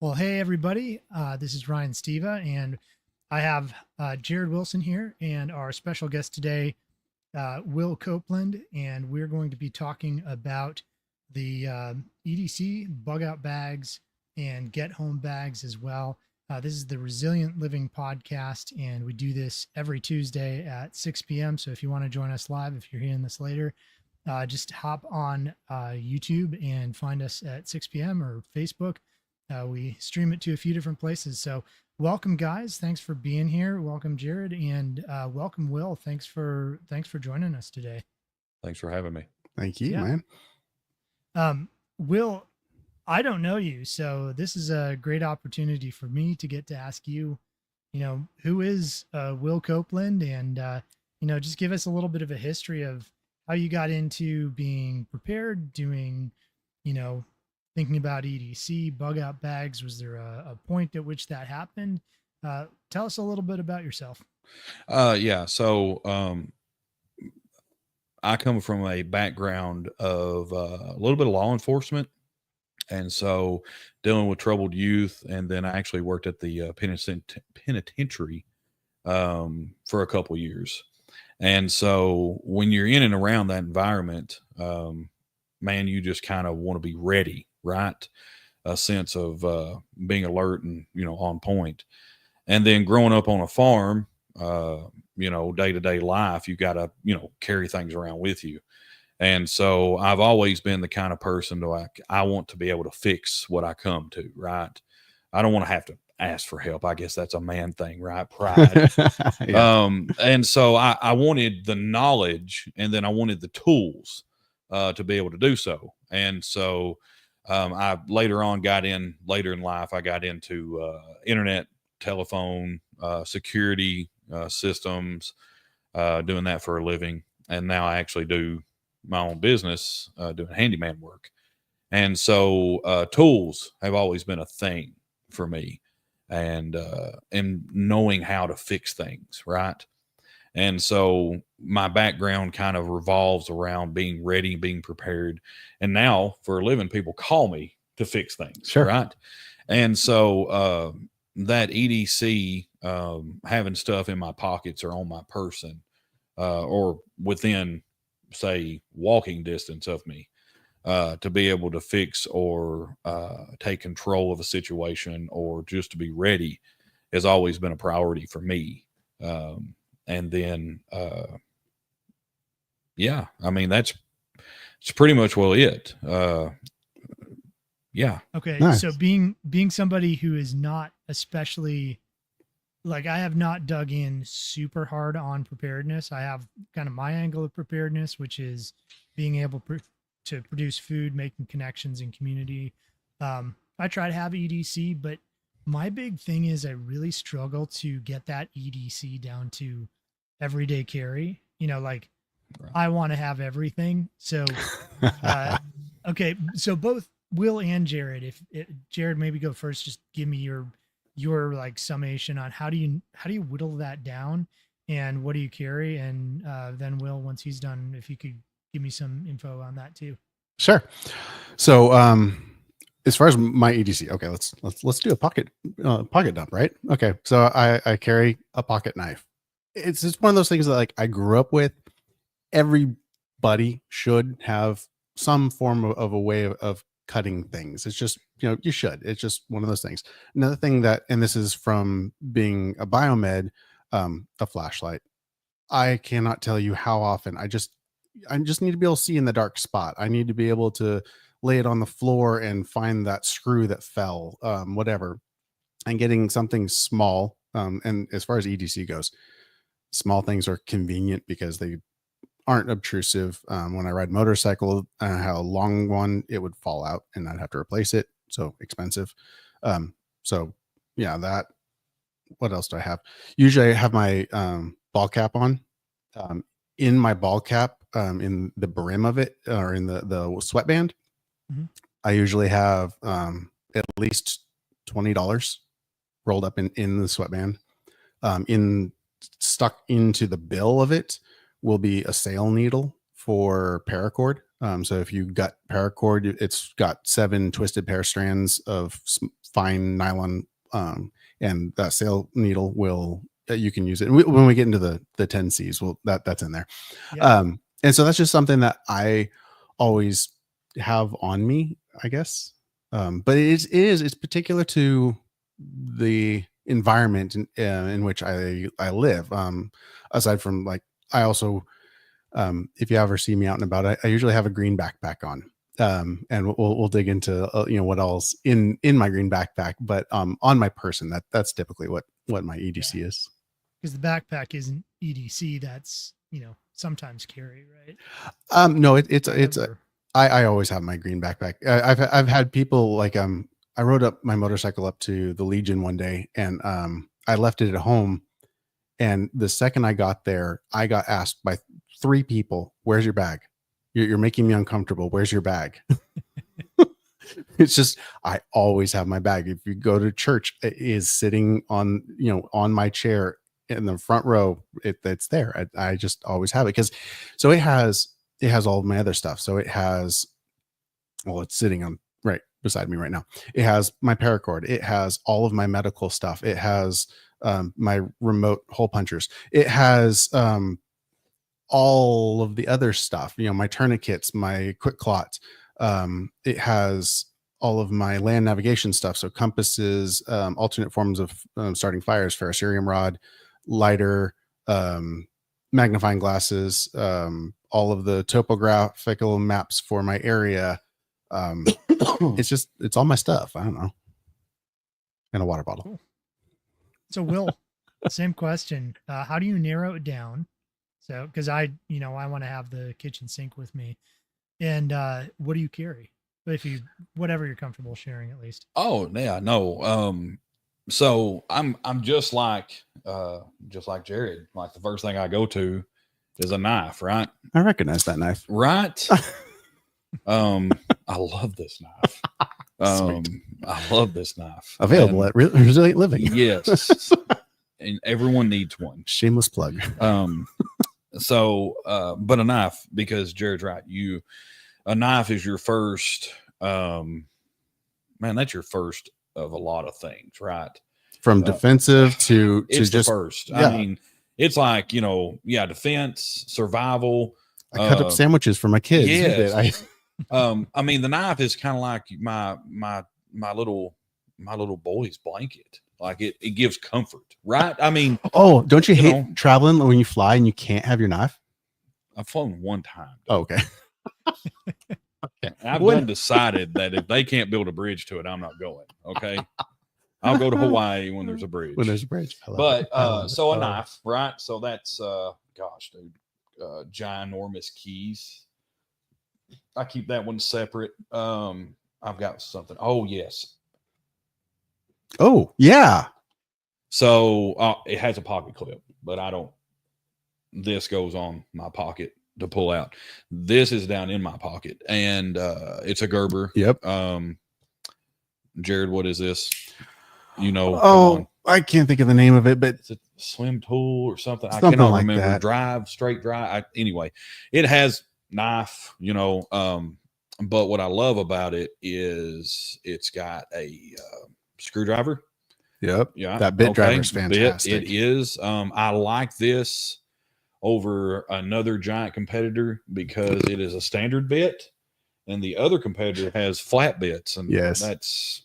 Well, hey everybody, this is Ryan Steva, and I have Jared Wilson here, and our special guest today, Will Copeland, and we're going to be talking about the EDC bug out bags and get home bags as well. This is the Resilient Living podcast, and we do this every Tuesday at 6 p.m. So if you want to join us live, if you're hearing this later, just hop on YouTube and find us at 6 p.m. or Facebook. We stream it to a few different places. So welcome, guys. Thanks for being here. Welcome, Jared, and welcome, Will. Thanks for joining us today. Thanks for having me. Thank you, man. Will, I don't know you, so this is a great opportunity for me to get to ask you, who is Will Copeland, and just give us a little bit of a history of how you got into being prepared, doing, thinking about EDC, bug out bags. Was there a point at which that happened? Tell us a little bit about yourself. Yeah. So, I come from a background of a little bit of law enforcement. And so dealing with troubled youth. And then I actually worked at the penitentiary for a couple years. And so when you're in and around that environment, man, you just kind of want to be ready, right? A sense of being alert and, on point. And then growing up on a farm, day-to-day life, you got to, carry things around with you. And so I've always been the kind of person I want to be able to fix what I come to, right? I don't want to have to ask for help. I guess that's a man thing, right? Pride. Yeah. And so I wanted the knowledge, and then I wanted the tools to be able to do so. And so I later in life, I got into internet, telephone, security systems, doing that for a living. And now I actually do my own business, doing handyman work. And so tools have always been a thing for me, and knowing how to fix things, right? And so my background kind of revolves around being ready, being prepared. And now for a living, people call me to fix things, Sure. right? And so that EDC, having stuff in my pockets or on my person, or within, say, walking distance of me, to be able to fix or take control of a situation, or just to be ready, has always been a priority for me. And then, yeah, I mean, it's pretty much it. Yeah. Okay. Nice. So being somebody who is not especially, like, I have not dug in super hard on preparedness. I have kind of my angle of preparedness, which is being able to produce food, making connections in community. I try to have EDC, but my big thing is I really struggle to get that EDC down to everyday carry. Like, Right. I want to have everything. So, okay. So both Will and Jared, Jared, maybe go first, just give me your like summation on how do you whittle that down, and what do you carry? And then Will, once he's done, if you could give me some info on that too. Sure. So, as far as my EDC, okay, let's do a pocket dump, right? Okay. So I carry a pocket knife. It's just one of those things that, like, I grew up with. Everybody should have some form of a way of cutting things. It's just, you should. It's just one of those things. Another thing and this is from being a biomed, a flashlight. I cannot tell you how often I just need to be able to see in the dark spot. I need to be able to lay it on the floor and find that screw that fell, whatever. And getting something small. And as far as EDC goes, small things are convenient because they aren't obtrusive. When I ride motorcycle, I had a long one, it would fall out and I'd have to replace it. So expensive. So yeah, that. What else do I have? Usually I have my ball cap on. In my ball cap, in the brim of it, or in the sweatband, I usually have at least $20 rolled up in the sweatband. Stuck into the bill of it will be a sail needle for paracord. So if you got paracord, it's got 7 twisted pair strands of fine nylon, and that sail needle will, you can use it. When we get into the 10Cs, well, that's in there. Yeah. And so that's just something that I always have on me, I guess. But it's particular to the environment in which I live. Aside from, like, I also, if you ever see me out and about, I usually have a green backpack on. And we'll dig into what else in my green backpack, but on my person, that's typically what my EDC is. Because the backpack isn't EDC. That's sometimes carry, right? No, I always have my green backpack. I've had people, like, I rode up my motorcycle up to the Legion one day, and I left it at home. And the second I got there, I got asked by 3 people, "Where's your bag? You're making me uncomfortable. Where's your bag?" It's just, I always have my bag. If you go to church, it is sitting on my chair in the front row. It's there. I just always have it, because so it has all of my other stuff. So it has, well, it's sitting on right beside me right now. It has my paracord. It has all of my medical stuff. It has my remote hole punchers. It has all of the other stuff, my tourniquets, my quick clot. It has all of my land navigation stuff. So compasses, alternate forms of starting fires, ferrocerium rod, lighter, magnifying glasses, all of the topographical maps for my area. It's all my stuff. I don't know. And a water bottle. Cool. So Will, same question. How do you narrow it down? So, because I want to have the kitchen sink with me, and what do you carry? But whatever you're comfortable sharing, at least. Oh yeah, no. So I'm just like Jared. Like, the first thing I go to is a knife, right? I recognize that knife. Right. I love this knife. I love this knife. Available at Resilient Living. Yes. And everyone needs one. Shameless plug. So, but a knife, because Jared's right. A knife is your first, that's your first of a lot of things, right? From defensive to it's just the first. Yeah. I mean, it's like, defense, survival. I cut up sandwiches for my kids. Yes. I mean, the knife is kind of like my little boy's blanket. Like, it gives comfort, right? I mean, oh, don't you hate traveling when you fly and you can't have your knife? I've flown one time. Oh, okay. Okay. I've done decided that if they can't build a bridge to it, I'm not going. Okay. I'll go to Hawaii when there's a bridge. When there's a bridge. So a knife, right? So that's gosh, dude, ginormous keys. I keep that one separate. I've got something. Oh yes. Oh yeah. So it has a pocket clip, but I don't. This goes on my pocket to pull out. This is down in my pocket, and it's a Gerber. Yep. Jared, what is this? Oh, I can't think of the name of it, but it's a slim tool or something. I something cannot like remember. that. Straight drive. Anyway, it has knife. But what I love about it is it's got a screwdriver. Yep. Yeah. That bit driver is fantastic. It is. I like this over another giant competitor because it is a standard bit, and the other competitor has flat bits, and yes,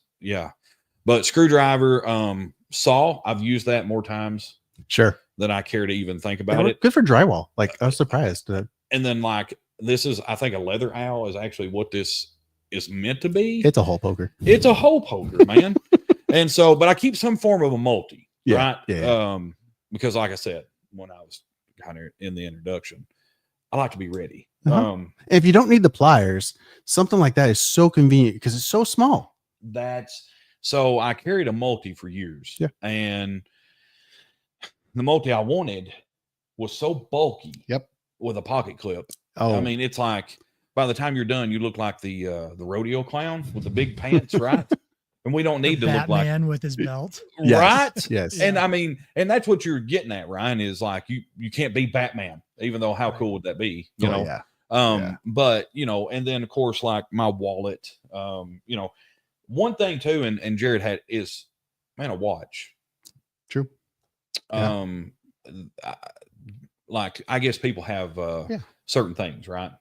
But screwdriver, saw, I've used that more times, sure, than I care to even think about it. Good for drywall. Like, I was surprised. And then, like, this is, I think, a leather owl is actually what this is meant to be. It's a hole poker. It's a hole poker, man. And so, but I keep some form of a multi, right? Yeah. Because, like I said, when I was kind of in the introduction, I like to be ready. If you don't need the pliers, something like that is so convenient because it's so small. So I carried a multi for years. Yeah. And the multi I wanted was so bulky. Yep. With a pocket clip. Oh, I mean, it's like by the time you're done, you look like the rodeo clown with the big pants, right? And we don't need to look like Batman with his belt. Right? Yes. And I mean, and that's what you're getting at, Ryan, is like you can't be Batman, even though how cool would that be? You know? Yeah. But and then of course, like my wallet, one thing too, and Jared had is, man, a watch. True. I, like, I guess people have certain things, right?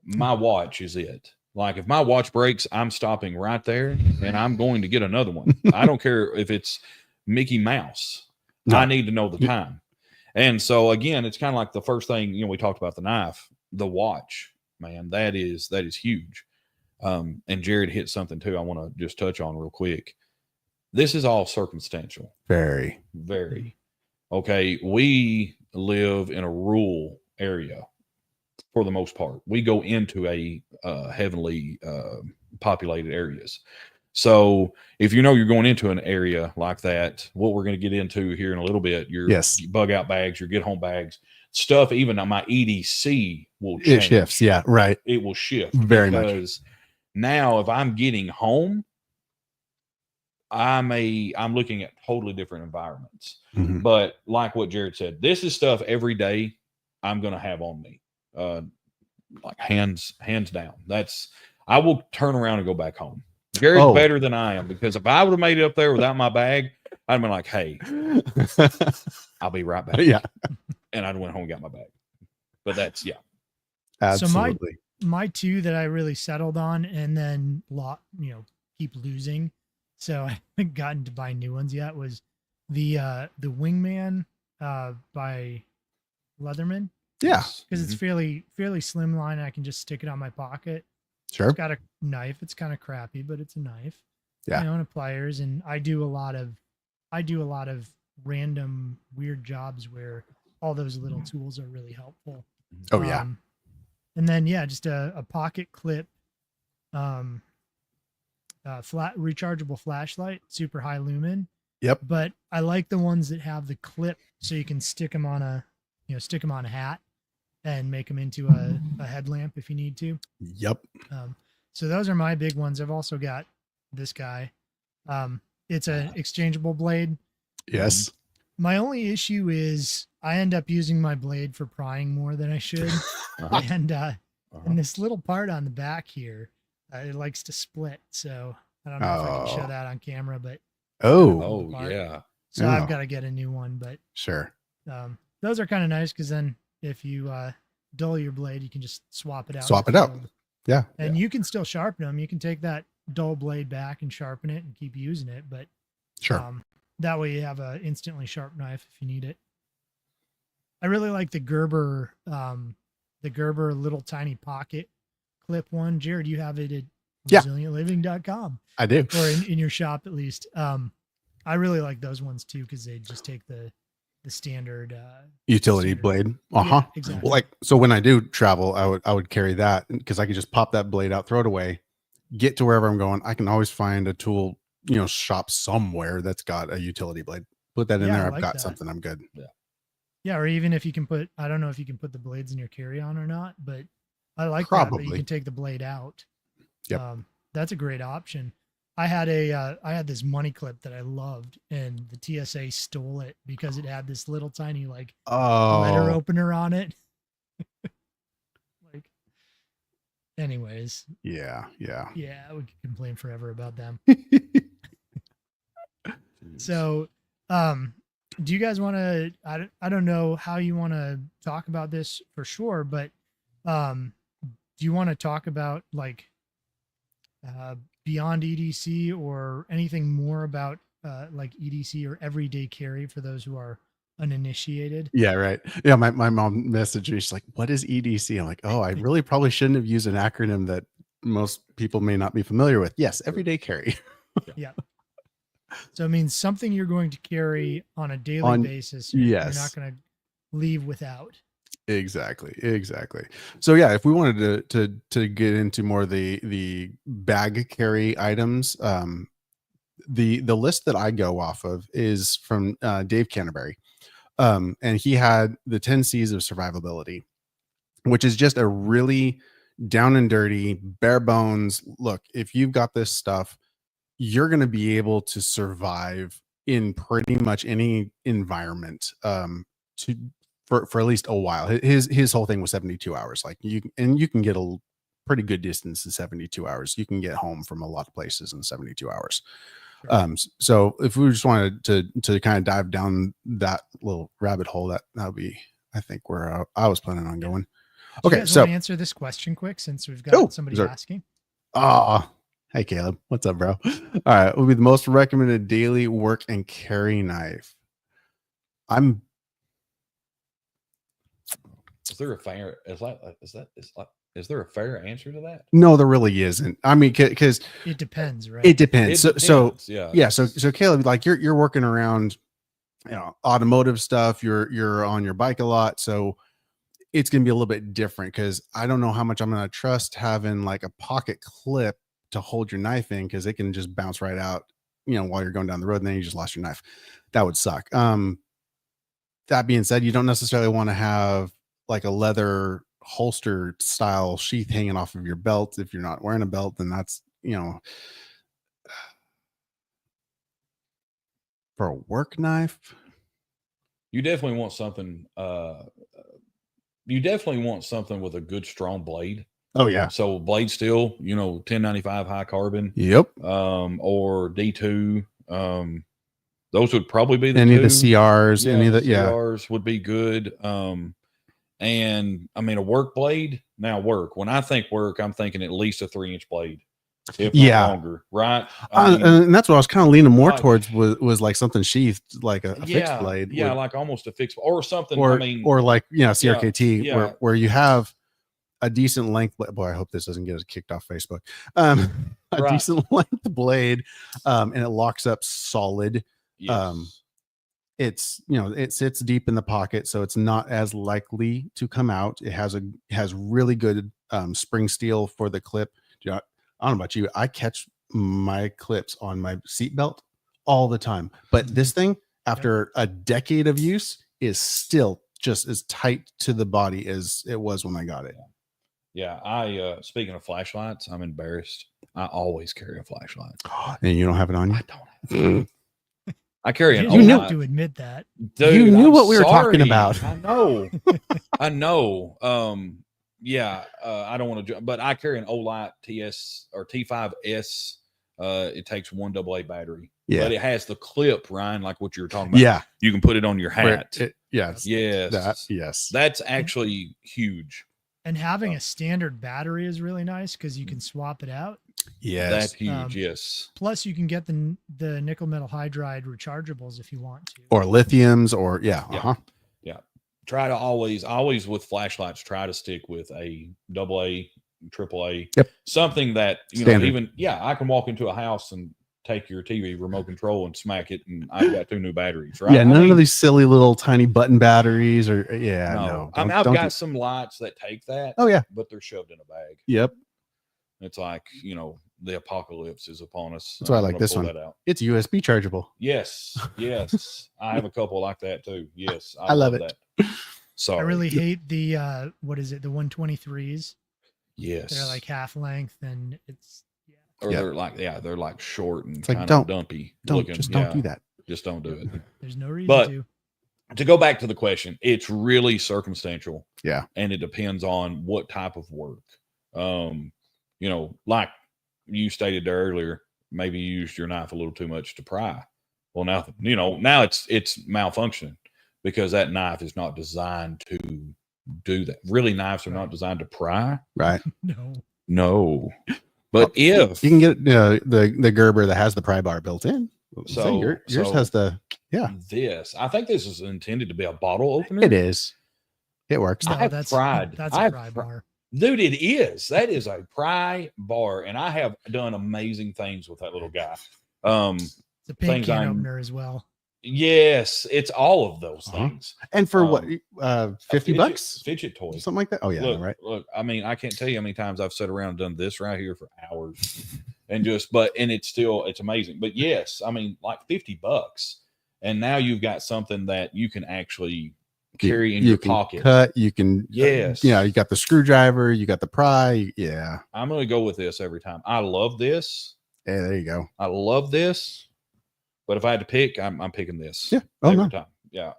My watch is it. Like, if my watch breaks, I'm stopping right there and I'm going to get another one. I don't care if it's Mickey Mouse. No. I need to know the time. And so again, it's kind of like the first thing, we talked about the knife, the watch, man, that is huge. And Jared hit something too I want to just touch on real quick. This is all circumstantial. Very, very. Okay. We live in a rural area for the most part. We go into a heavily populated areas. So if you're going into an area like that, what we're going to get into here in a little bit, your bug out bags, your get home bags, stuff, even on my EDC will change. It shifts. Yeah. Right. It will shift very much. Because now if I'm getting home, I'm looking at totally different environments. Mm-hmm. But like what Jared said, this is stuff every day I'm going to have on me. Like hands down. I will turn around and go back home. Jared's better than I am, because if I would have made it up there without my bag, I'd have been like, hey, I'll be right back. Yeah. And I'd went home and got my bag. But that's, absolutely. So my two that I really settled on and then keep losing, so I haven't gotten to buy new ones yet, was the Wingman by Leatherman. Yeah. Because it's fairly slimline and I can just stick it on my pocket. Sure. It's got a knife. It's kind of crappy, but it's a knife. Yeah. And pliers, and I do a lot of random weird jobs where all those little tools are really helpful. Oh yeah. And then just a pocket clip, flat rechargeable flashlight, super high lumen. Yep. But I like the ones that have the clip so you can stick them on a hat and make them into a headlamp if you need to. Yep. So those are my big ones. I've also got this guy. It's an exchangeable blade. Yes. My only issue is I end up using my blade for prying more than I should. And this little part on the back here, it likes to split. So I don't know if I can show that on camera, but yeah. So I've got to get a new one, but sure. Those are kind of nice, because then if you dull your blade, you can just swap it out. Swap it out. Yeah. And you can still sharpen them. You can take that dull blade back and sharpen it and keep using it. But sure. That way you have a instantly sharp knife if you need it. I really like the Gerber little tiny pocket clip one. Jared, you have it at resilientliving.com. I do. Or in your shop at least. I really like those ones too, because they just take the standard utility blade. Yeah, exactly. Like, so when I do travel, I would carry that, because I could just pop that blade out, throw it away, get to wherever I'm going. I can always find a tool, shop somewhere that's got a utility blade. Put that in there. I've got something. I'm good. Yeah. Yeah. Or even if you can I don't know if you can put the blades in your carry-on or not, but I like Probably. that you can take the blade out. Yep. That's a great option. I had this money clip that I loved, and the TSA stole it because it had this little tiny letter opener on it. Anyways. Yeah. We could complain forever about them. So, do you guys want to? I don't know how you want to talk about this for sure, but do you want to talk about beyond EDC or anything more about EDC or everyday carry for those who are uninitiated? Yeah, right. Yeah, my mom messaged me. She's like, "What is EDC?" I'm like, "Oh, I really probably shouldn't have used an acronym that most people may not be familiar with." Yes, everyday carry. Yeah. So it means something you're going to carry on a daily basis. You're not going to leave without. Exactly. So yeah, if we wanted to get into more of the bag carry items, the list that I go off of is from Dave Canterbury, and he had the 10 C's of survivability, which is just a really down and dirty, bare bones look. If you've got this stuff, you're going to be able to survive in pretty much any environment. for at least a while. His whole thing was 72 hours. Like you can get a pretty good distance in 72 hours. You can get home from a lot of places in 72 hours. Sure. So if we just wanted to kind of dive down that little rabbit hole, that would be, I think, where I was planning on going. Do Okay, you guys so want to answer this question quick since we've got somebody asking? Hey Caleb, what's up, bro? All right, what would be the most recommended daily work and carry knife? Is there a fair? Is there a fair answer to that? No, there really isn't. I mean, because it depends, right? It depends. So yeah. So Caleb, like you're working around, automotive stuff. You're on your bike a lot, so it's gonna be a little bit different. Because I don't know how much I'm gonna trust having like a pocket clip to hold your knife in, because it can just bounce right out, while you're going down the road, and then you just lost your knife. That would suck. That being said, you don't necessarily want to have like a leather holster style sheath hanging off of your belt. If you're not wearing a belt, then that's, for a work knife. You definitely want something. You definitely want something with a good strong blade. Oh yeah. So blade steel, 1095 high carbon. Yep. Or D2. Those would probably be any of the CRs. Yeah, any of the CRs would be good. And I mean, a work blade. Now, when I think work, I'm thinking at least a 3-inch blade, if not longer, right? And that's what I was kind of leaning more towards was like something sheathed, like a fixed blade. Yeah, like almost a fixed or something. Or like CRKT, where you have a decent length. Boy, I hope this doesn't get us kicked off Facebook. Decent length blade, and it locks up solid. Yes. It's it sits deep in the pocket, so it's not as likely to come out. It has really good spring steel for the clip. I don't know about you, I catch my clips on my seatbelt all the time, but this thing, after a decade of use, is still just as tight to the body as it was when I got it. Yeah, I speaking of flashlights, I'm embarrassed. I always carry a flashlight. And you don't have it on you? I don't have I carry an You have to admit that. Dude, you knew what we were talking about. I know. I know. I don't want to, but I carry an Olight TS or T5S. It takes 1 AA battery. Yeah. But it has the clip, Ryan, like what you were talking about. Yeah. You can put it on your hat. Yes. Yes. That's actually huge. And having a standard battery is really nice because you can swap it out. Yes. That's huge. Yes. Plus, you can get the nickel metal hydride rechargeables if you want to, or lithiums, or Yeah. Try to always with flashlights, try to stick with a AA, AAA. Yep. Something that Standard. I can walk into a house and take your TV remote control and smack it, and I've got 2 new batteries. Right? Yeah. None of these silly little tiny button batteries, or no. I've got some lights that take that. Oh yeah. But they're shoved in a bag. Yep. It's like, the apocalypse is upon us. That's why I like this one. It's USB chargeable. Yes. I have a couple like that too. Yes. I love it. Sorry. I really hate the what is it, the 123s? Yes. They're like half length, and it's or they're like short and it's like, kind of dumpy don't looking. Don't do that. Just don't do it. There's no reason but to. To go back to the question, it's really circumstantial. Yeah. And it depends on what type of work. Like you stated there earlier, maybe you used your knife a little too much to pry. Well, now it's malfunctioning because that knife is not designed to do that. Really, knives are not designed to pry. Right. No. But if you can get the Gerber that has the pry bar built in, so yours has the This, I think this is intended to be a bottle opener. It is. It works. No, that's a pry bar. Dude, it is. That is a pry bar, and I have done amazing things with that little guy. It's a paint can opener as well. Yes, it's all of those things. And for what, $50? Fidget toy, something like that. Oh yeah, look. I mean, I can't tell you how many times I've sat around and done this right here for hours, and it's amazing. But yes, I mean, like $50, and now you've got something that you can actually carry in your pocket. Cut. You can. Yes. You got the screwdriver. You got the pry. Yeah. I'm going to go with this every time. I love this. Yeah, there you go. I love this. But if I had to pick, I'm picking this. Yeah. Every time. Yeah.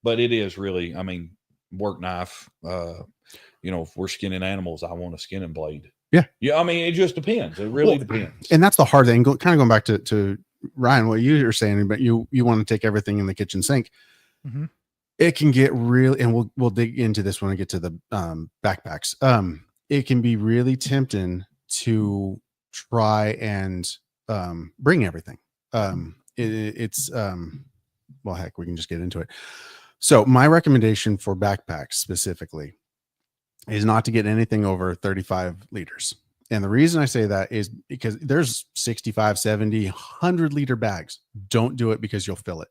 but it is really, I mean, work knife, you know, if we're skinning animals, I want a skinning blade. Yeah. Yeah. I mean, it just depends. It really depends. And that's the hard thing. Kind of going back to Ryan, what you were saying, but you want to take everything in the kitchen sink. Mm-hmm. It can get really, and we'll dig into this when I get to the backpacks. It can be really tempting to try and bring everything. It's well, heck, we can just get into it. So my recommendation for backpacks specifically is not to get anything over 35 liters. And the reason I say that is because there's 65, 70, 100-liter bags. Don't do it because you'll fill it.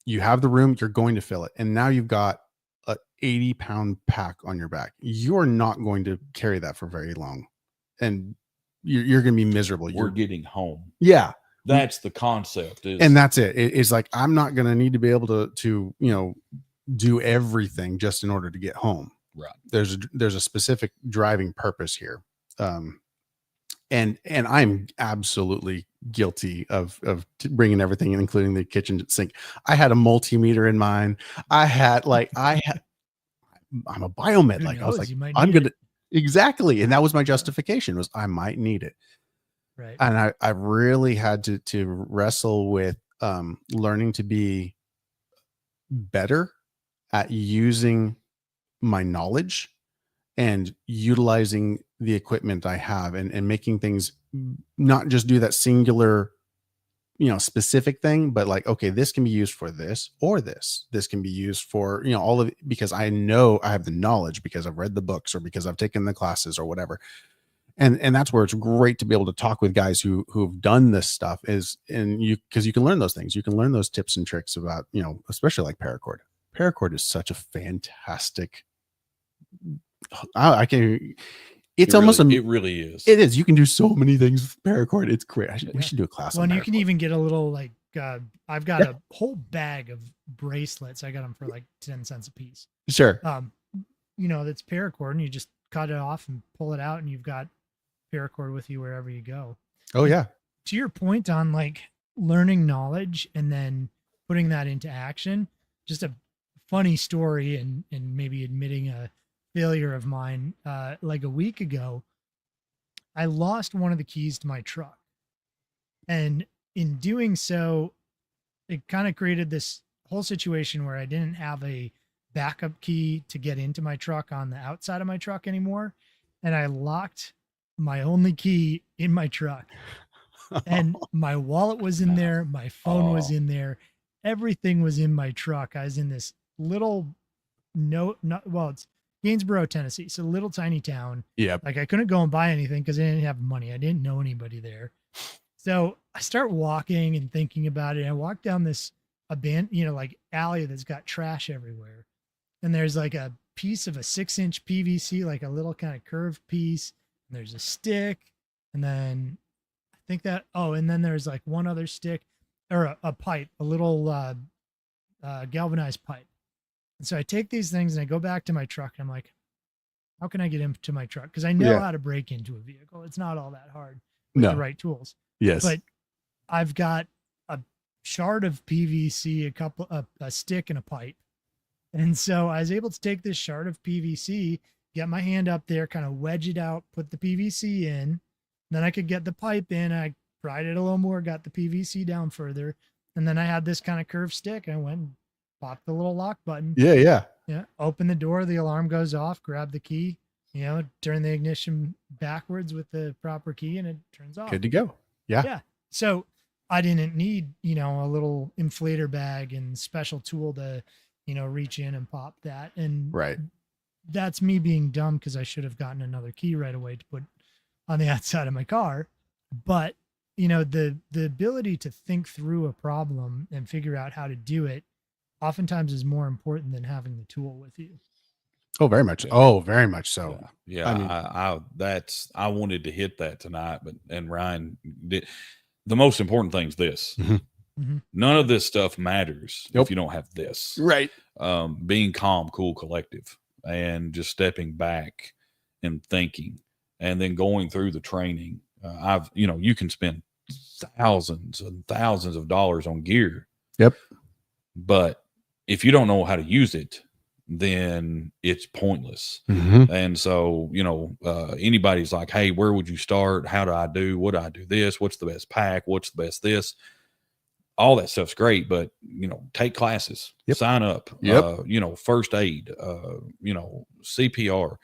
You have the room, you're going to fill it. And now you've got a 80-pound pack on your back. You're not going to carry that for very long. And you're going to be miserable. We're getting home. Yeah. That's the concept. And that's it. It's like, I'm not going to need to be able to, you know, do everything just in order to get home. Right. There's a specific driving purpose here. And I'm absolutely guilty of bringing everything in, including the kitchen sink. I had a multimeter in mine. I'm a biomed. Like, I was like, I'm going to, exactly. And that was my justification, was I might need it. Right. And I really had to wrestle with learning to be better at using my knowledge and utilizing the equipment I have, and making things not just do that singular, you know, specific thing, but like, okay, this can be used for this or this. This can be used for, you know, all of it, because I know I have the knowledge because I've read the books or because I've taken the classes or whatever. And that's where it's great to be able to talk with guys who've done this stuff, because you can learn those things. You can learn those tips and tricks about, you know, especially like paracord. Paracord is such a fantastic, it really is. It is. You can do so many things with paracord. It's great. We should do a class. Well, and you can even get a little, like, I've got a whole bag of bracelets. I got them for like 10 cents a piece. Sure. You know, that's paracord, and you just cut it off and pull it out, and you've got paracord with you wherever you go. Oh yeah. To your point on like learning knowledge and then putting that into action, just a funny story and maybe admitting a failure of mine. Like a week ago, I lost one of the keys to my truck. And in doing so, it kind of created this whole situation where I didn't have a backup key to get into my truck on the outside of my truck anymore. And I locked my only key in my truck. And my wallet was in there. My phone was in there. Everything was in my truck. I was in this little it's Gainsborough, Tennessee. So a little tiny town. Yeah. Like I couldn't go and buy anything because I didn't have money. I didn't know anybody there. So I start walking and thinking about it. I walk down this like alley that's got trash everywhere. And there's like a piece of a 6-inch PVC, like a little kind of curved piece. And there's a stick. And then I think and then there's like one other stick or a pipe, a little galvanized pipe. And so I take these things and I go back to my truck and I'm like, how can I get into my truck? Because I know how to break into a vehicle. It's not all that hard with the right tools. Yes. But I've got a shard of PVC, a stick and a pipe. And so I was able to take this shard of PVC, get my hand up there, kind of wedge it out, put the PVC in. Then I could get the pipe in. I pried it a little more, got the PVC down further. And then I had this kind of curved stick. I went and popped the little lock button. Yeah. Open the door. The alarm goes off. Grab the key. Turn the ignition backwards with the proper key, and it turns off. Good to go. Yeah. So I didn't need, a little inflator bag and special tool to, reach in and pop that. And right. That's me being dumb because I should have gotten another key right away to put on the outside of my car. But, the ability to think through a problem and figure out how to do it oftentimes is more important than having the tool with you. Oh, very much. Oh, very much so. Yeah. I wanted to hit that tonight, and Ryan did. The most important thing is this. Mm-hmm. Mm-hmm. None of this stuff matters if you don't have this. Right. Being calm, cool, collective, and just stepping back and thinking, and then going through the training. You can spend thousands and thousands of dollars on gear. Yep. But if you don't know how to use it, then it's pointless. And so, anybody's like, hey, where would you start? How do I do? What do I do this? What's the best pack? What's the best this? All that stuff's great, but take classes, sign up, first aid, CPR,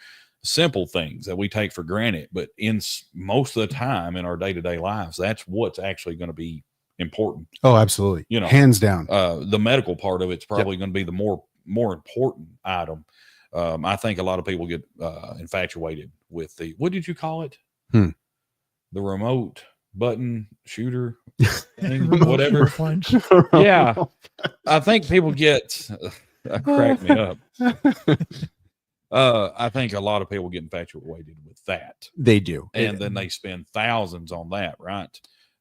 simple things that we take for granted. But in most of the time in our day-to-day lives, that's what's actually going to be important. Oh, absolutely. Hands down. The medical part of it's probably going to be the more important item. I think a lot of people get infatuated with the, what did you call it? The remote button shooter thing, whatever. Yeah. I think people get crack me up. I think a lot of people get infatuated with that. They do. And then they spend thousands on that, right?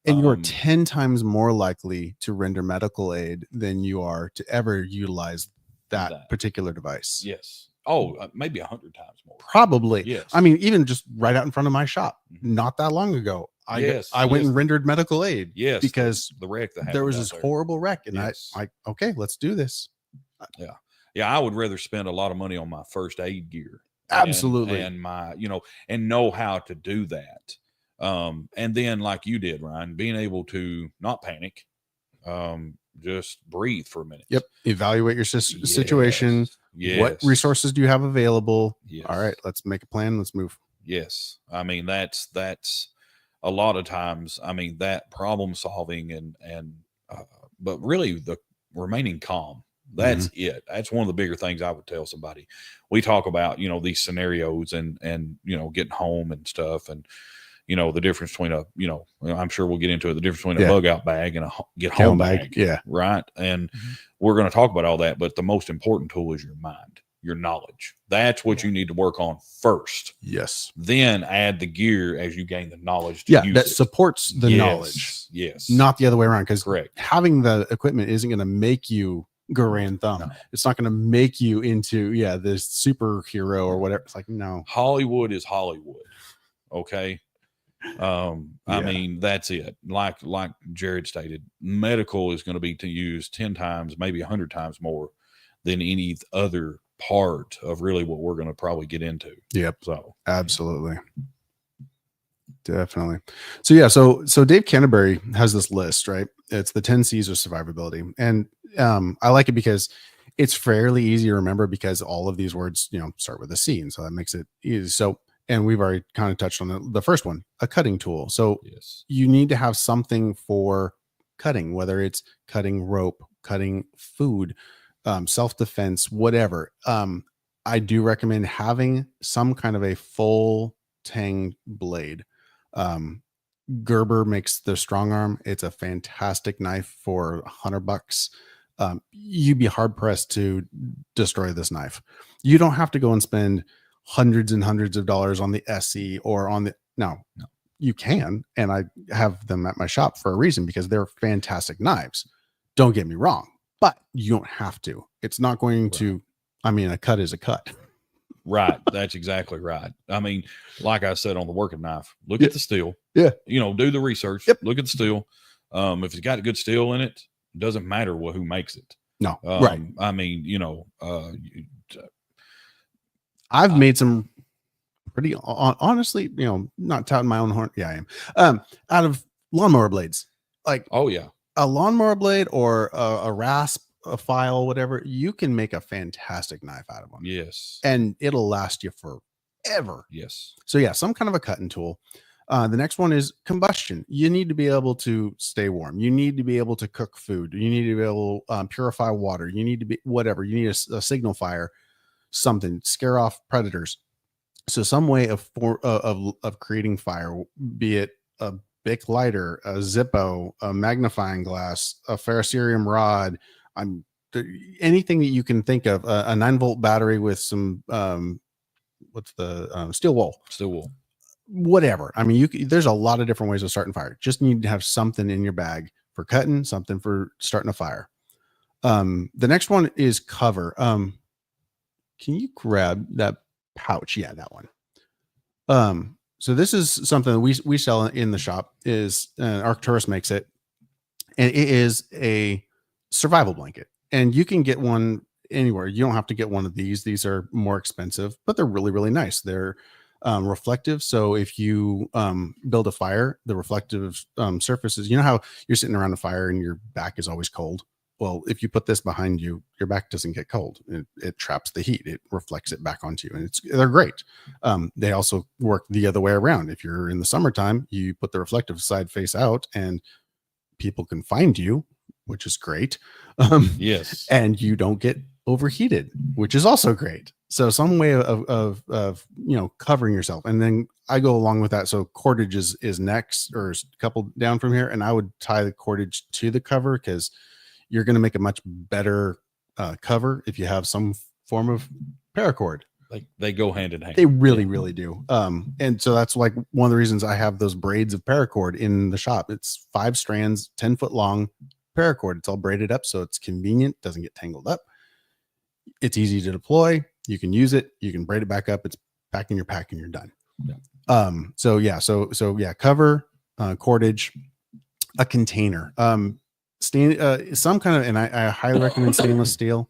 And you are 10 times more likely to render medical aid than you are to ever utilize that particular device. Yes. Oh, maybe 100 times more. Probably. Yes. I mean, even just right out in front of my shop, not that long ago, I went and rendered medical aid. Yes. Because the wreck that there was this horrible wreck. And okay, let's do this. Yeah. Yeah. I would rather spend a lot of money on my first aid gear. Absolutely. And my, and know how to do that. And then like you did, Ryan, being able to not panic, just breathe for a minute. Yep. Evaluate your situation. Yes. What resources do you have available? Yes. All right, let's make a plan. Let's move. Yes. I mean, that's a lot of times, I mean, that problem solving but really the remaining calm, that's it. That's one of the bigger things I would tell somebody. We talk about, these scenarios and, getting home and stuff. And, the difference between I'm sure we'll get into it, the difference between a bug out bag and a get home bag. Yeah. Right. And we're going to talk about all that, but the most important tool is your mind, your knowledge. That's what you need to work on first. Yes. Then add the gear as you gain the knowledge to use that it. Supports the knowledge. Yes. Not the other way around. Because having the equipment isn't going to make you Goran Thumb. No. It's not going to make you into this superhero or whatever. It's like, no. Hollywood is Hollywood. Okay. I mean, that's it. Like Jared stated, medical is going to be to use 10 times, maybe 100 times more than any other part of really what we're going to probably get into. Yep. So absolutely. Definitely. So so Dave Canterbury has this list, right? It's the 10 C's of survivability. And I like it because it's fairly easy to remember because all of these words, start with a C. And so that makes it easy. So, and we've already kind of touched on the first one, a cutting tool. So you need to have something for cutting, whether it's cutting rope, cutting food, self-defense, whatever. I do recommend having some kind of a full-tang blade. Gerber makes the strong arm. It's a fantastic knife for $100. You'd be hard pressed to destroy this knife. You don't have to go and spend hundreds and hundreds of dollars on the SE or on the no, you can. And I have them at my shop for a reason because they're fantastic knives. Don't get me wrong, but you don't have to. It's not going to, I mean, a cut is a cut. Right. That's exactly right. I mean, like I said on the working knife, look at the steel. Yeah. Do the research. Look at the steel. If it's got good steel in it, it doesn't matter who makes it. No. Right. I mean, I've made some pretty honestly, not touting my own horn. Yeah, I am. Out of lawnmower blades, like, oh yeah, a lawnmower blade or a rasp, a file, whatever, you can make a fantastic knife out of them. Yes. And it'll last you forever. Yes. So yeah, some kind of a cutting tool. The next one is combustion. You need to be able to stay warm. You need to be able to cook food. You need to be able to purify water. You need to be whatever. You need a signal fire, something, scare off predators. So some way of creating fire, be it a Bic lighter, a Zippo, a magnifying glass, a ferrocerium rod, anything that you can think of, a 9-volt battery with some steel wool, whatever. I mean, there's a lot of different ways of starting fire. Just need to have something in your bag for cutting, something for starting a fire. The next one is cover. Can you grab that pouch? Yeah, that one. So this is something that we sell in the shop. Is Arcturus makes it, and it is a survival blanket. and you can get one anywhere. You don't have to get one of these. These are more expensive, but they're really, really nice. They're reflective. So if you build a fire, the reflective surfaces, you know how you're sitting around a fire and your back is always cold. Well, if you put this behind you, your back doesn't get cold. It traps the heat. It reflects it back onto you, and they're great. They also work the other way around. If you're in the summertime, you put the reflective side face out, and people can find you, which is great. Yes, and you don't get overheated, which is also great. So some way of covering yourself, and then I go along with that. So cordage is next, or a couple down from here, and I would tie the cordage to the cover because you're going to make a much better cover if you have some form of paracord. like they go hand in hand. They really, really do. And so that's like one of the reasons I have those braids of paracord in the shop. It's 5 strands, 10 foot long paracord. It's all braided up, so it's convenient, doesn't get tangled up. It's easy to deploy. You can use it. You can braid it back up. It's back in your pack, and you're done. Yeah. So cover, cordage, a container. Some kind of, and I highly recommend stainless steel.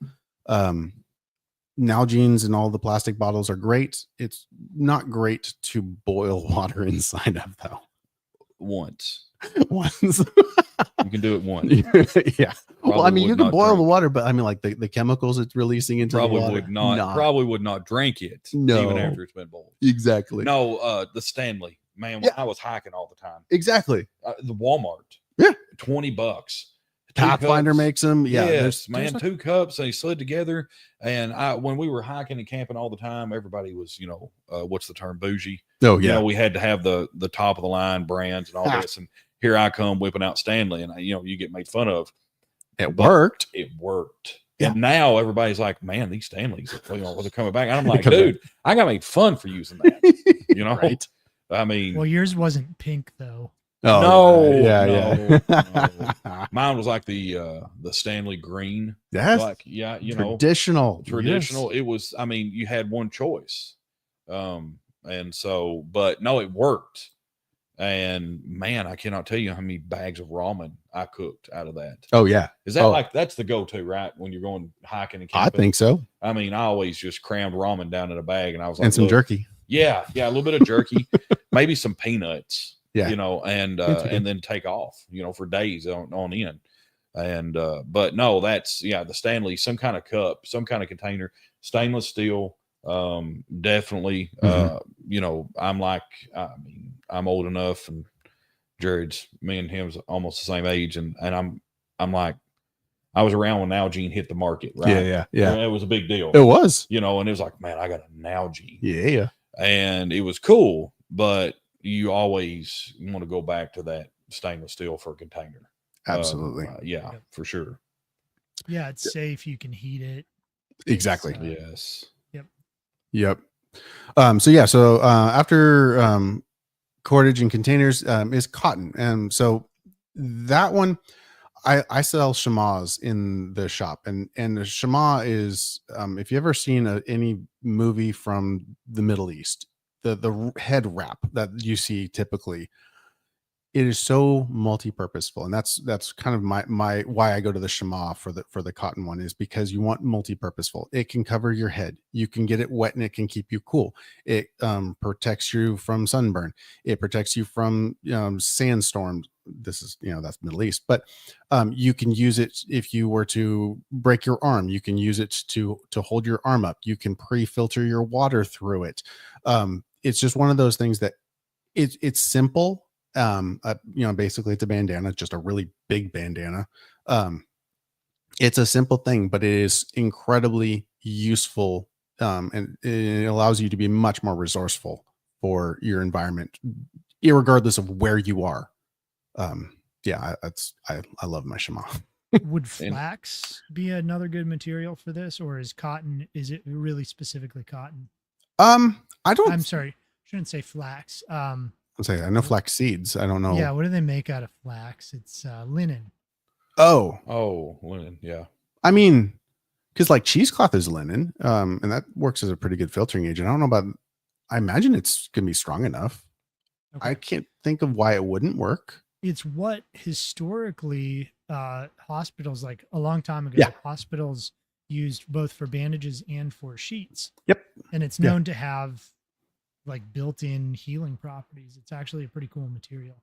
Nalgene's and all the plastic bottles are great. It's not great to boil water inside of, though. Once Once. you can do it once. Yeah. Well, I mean, you can boil the water, but I mean, like the chemicals it's releasing into the water. Probably would not drink it. No. Even after it's been boiled. Exactly. No, the Stanley, man. Yeah. I was hiking all the time. Exactly. The Walmart. Yeah. $20. Pathfinder makes them. Yeah. Yes, man. 2 cups. They slid together. And when we were hiking and camping all the time, everybody was, what's the term? Bougie. Oh, yeah. We had to have the top of the line brands and all this. And here I come whipping out Stanley, and you get made fun of. It worked. It worked. Yeah. And now everybody's like, man, these Stanleys, they're coming back. And I'm like, dude, I got made fun for using that. Right. I mean, Well, yours wasn't pink though. Oh, no, yeah. no. Mine was like the Stanley green. That's like, traditional. Yes. Yes. It was, I mean, you had one choice. And so, but no, it worked. And man, I cannot tell you how many bags of ramen I cooked out of that. Oh, yeah. Is that that's the go-to, right? When you're going hiking and camping? I think so. I mean, I always just crammed ramen down in a bag, and I was like, and some jerky. Yeah, a little bit of jerky, maybe some peanuts. Yeah. And then take off, for days on end. And but no, that's the Stanley, some kind of cup, some kind of container, stainless steel. Definitely. I'm old enough, and Jared's, me and him's almost the same age, and I'm like, I was around when Nalgene hit the market, right? Yeah. And it was a big deal. It was. And it was like, man, I got a Nalgene. Yeah. And it was cool, but you always want to go back to that stainless steel for a container. Absolutely. For sure. Yeah, it's safe. You can heat it. Exactly. Yes. Yep. So after cordage and containers is cotton. And so that one, I sell chamois in the shop, and the chamois is, if you ever seen any movie from the Middle East, the head wrap that you see typically, it is so multi-purposeful, and that's kind of my why I go to the chamois for the cotton one, is because you want multi-purposeful. It can cover your head, you can get it wet, and it can keep you cool. It protects you from sunburn. It protects you from sandstorms. This is that's Middle East, but you can use it if you were to break your arm. You can use it to hold your arm up. You can pre-filter your water through it. It's just one of those things that it's simple. Basically it's a bandana, just a really big bandana. It's a simple thing, but it is incredibly useful, and it allows you to be much more resourceful for your environment, irregardless of where you are. I love my chamois. Would flax be another good material for this, or is it really specifically cotton? I'm sorry, shouldn't say flax. I know flax seeds. I don't know. Yeah, what do they make out of flax? It's linen. Oh, linen. Yeah. I mean, because like cheesecloth is linen, and that works as a pretty good filtering agent. I don't know about. I imagine it's gonna be strong enough. Okay. I can't think of why it wouldn't work. It's what historically hospitals, like a long time ago, Yeah. hospitals used both for bandages and for sheets. Yep. And it's known to have like built-in healing properties. It's actually a pretty cool material.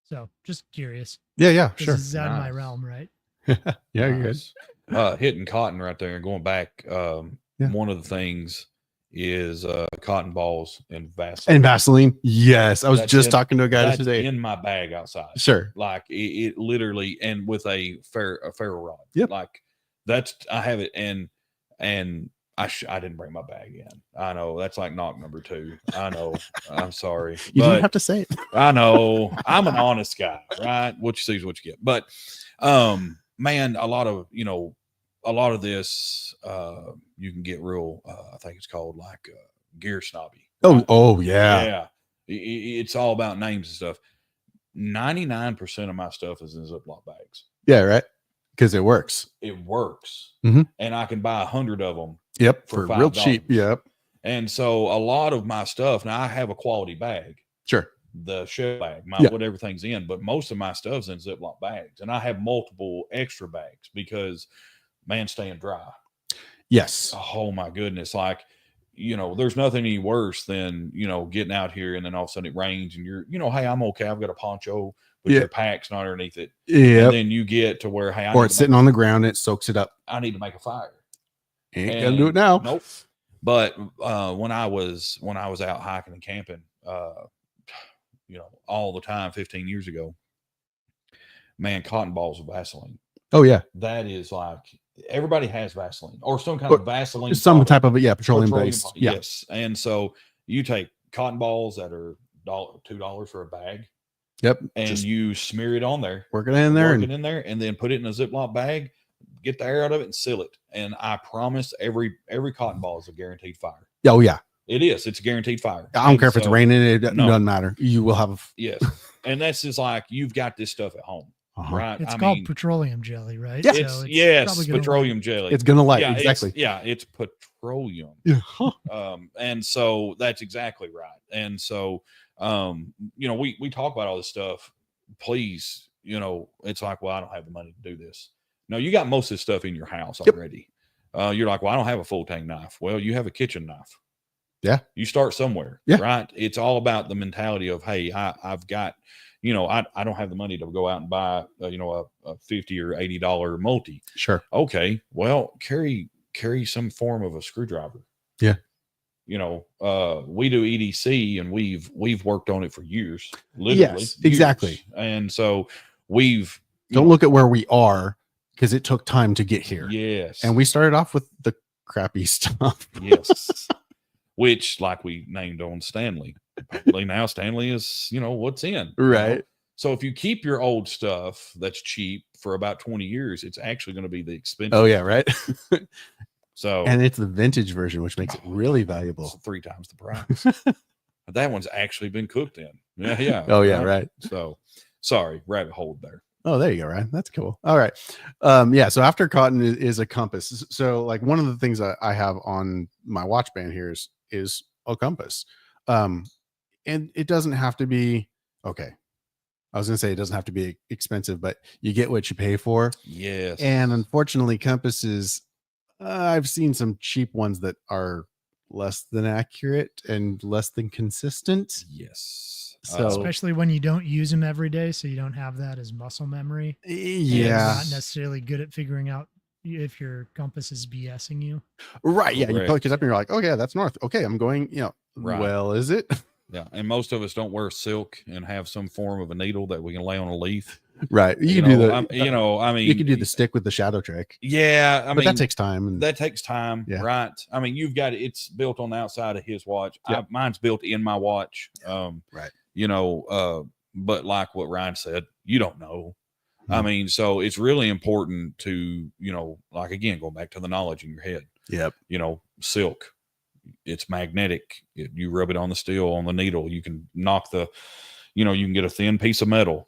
So just curious. Yeah, This sure. is out of my Nice. realm, right? Yeah, you're good. Nice. Hitting cotton right there and going back. One of the things is cotton balls and Vaseline. And Vaseline. Yes. I was That's just in- talking to a guy That's today. in my bag outside. Sure. Like it literally, and with a ferro rod. Yep. Like I have it, and I didn't bring my bag in. I know that's like knock number 2. I know. I'm sorry. You but didn't have to say it. I know. I'm an honest guy, right? What you see is what you get. But man, a lot of this you can get real I think it's called like gear snobby. Right? Oh yeah. Yeah. It's all about names and stuff. 99% of my stuff is in Ziploc bags. Yeah, right. Because it works. It works. Mhm. And I can buy 100 of them. Yep. For For real $5. cheap. Yep. And so a lot of my stuff, now I have a quality bag, Sure. the shell bag, what everything's in, but most of my stuff's in Ziploc bags. And I have multiple extra bags because, man, staying dry. Yes. Oh my goodness. Like, there's nothing any worse than, getting out here and then all of a sudden it rains and you're, hey, I'm okay. I've got a poncho, but your pack's not underneath it. Yeah. And then you get to where, hey, Or it's sitting on the ground and it soaks it up. I need to make a fire. Ain't gonna do it now. Nope. But when I was out hiking and camping, all the time 15 years ago, man, cotton balls of Vaseline. Oh yeah. That is like everybody has Vaseline or some kind of Vaseline. Some product. type of petroleum base. Product. Yeah. Yes. And so you take cotton balls that are $2 for a bag. Yep. And you smear it on there. Work it in there. And then put it in a Ziploc bag, get the air out of it and seal it. And I promise every cotton ball is a guaranteed fire. Oh yeah. It is. It's a guaranteed fire. I don't care if it's raining. It doesn't matter. You will have. Yes. And that's just like, you've got this stuff at home. Right. It's called petroleum jelly, right? Yeah. So Yes. Petroleum jelly. It's going to light. Yeah, exactly. It's petroleum. Yeah. And so that's exactly right. And so, we talk about all this stuff. Please, it's like, well, I don't have the money to do this. No, you got most of this stuff in your house already. You're like, well, I don't have a full-tang knife. Well, you have a kitchen knife. Yeah. You start somewhere. Yeah. Right. It's all about the mentality of, hey, I've got, I don't have the money to go out and buy, a $50 or $80 multi. Sure. Okay. Well, carry some form of a screwdriver. Yeah. We do EDC and we've worked on it for years. Literally. Yes, exactly. Years. And so don't look at where we are because it took time to get here. Yes. And we started off with the crappy stuff. Yes. Which, like we named on Stanley. Apparently now Stanley is, what's in. Right. So if you keep your old stuff that's cheap for about 20 years, it's actually going to be the expensive. Oh yeah, right. So and it's the vintage version, which makes it really valuable. It's 3 times the price. That one's actually been cooked in. Yeah. Oh yeah, right. So sorry, rabbit hole there. Oh, there you go, Ryan. That's cool. All right. So after cotton is a compass. So like one of the things that I have on my watch band here is a compass. And it doesn't have to be okay. I was gonna say it doesn't have to be expensive, but you get what you pay for. Yes. And unfortunately, compasses, I've seen some cheap ones that are less than accurate and less than consistent. Yes. So especially when you don't use them every day, so you don't have that as muscle memory. Yeah. You're not necessarily good at figuring out if your compass is BSing you. Right. Yeah. Correct. You pick it up and you're like, okay, that's north. Okay, I'm going, Right. Well, is it? Yeah. And most of us don't wear silk and have some form of a needle that we can lay on a leaf. Right. You can do the, you can do the stick with the shadow trick. Yeah. But that takes time. That takes time. Yeah. Right. I mean, you've got it's built on the outside of his watch. Yep. Mine's built in my watch. Right. But like what Ryan said, you don't know. Mm-hmm. I mean, so it's really important to, like again, going back to the knowledge in your head. Yep. Silk, it's magnetic. You rub it on the steel, on the needle. You can knock you can get a thin piece of metal,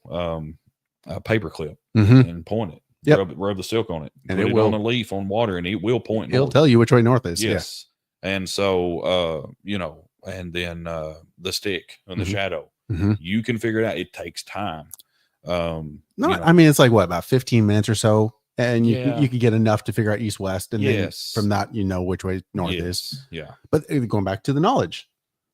a paper clip, and point it. Yep. Rub the silk on it, and put it it will on a leaf on water, and it will point. It'll north. tell you which way north is. Yes. Yeah. And so, and then the stick and the shadow, you can figure it out. It takes time. No, you know, I mean, it's like what, about 15 minutes or so. And Yeah. you can get enough to figure out east west, and then Yes. from that you know which way north is. yes, yeah, But going back to the knowledge,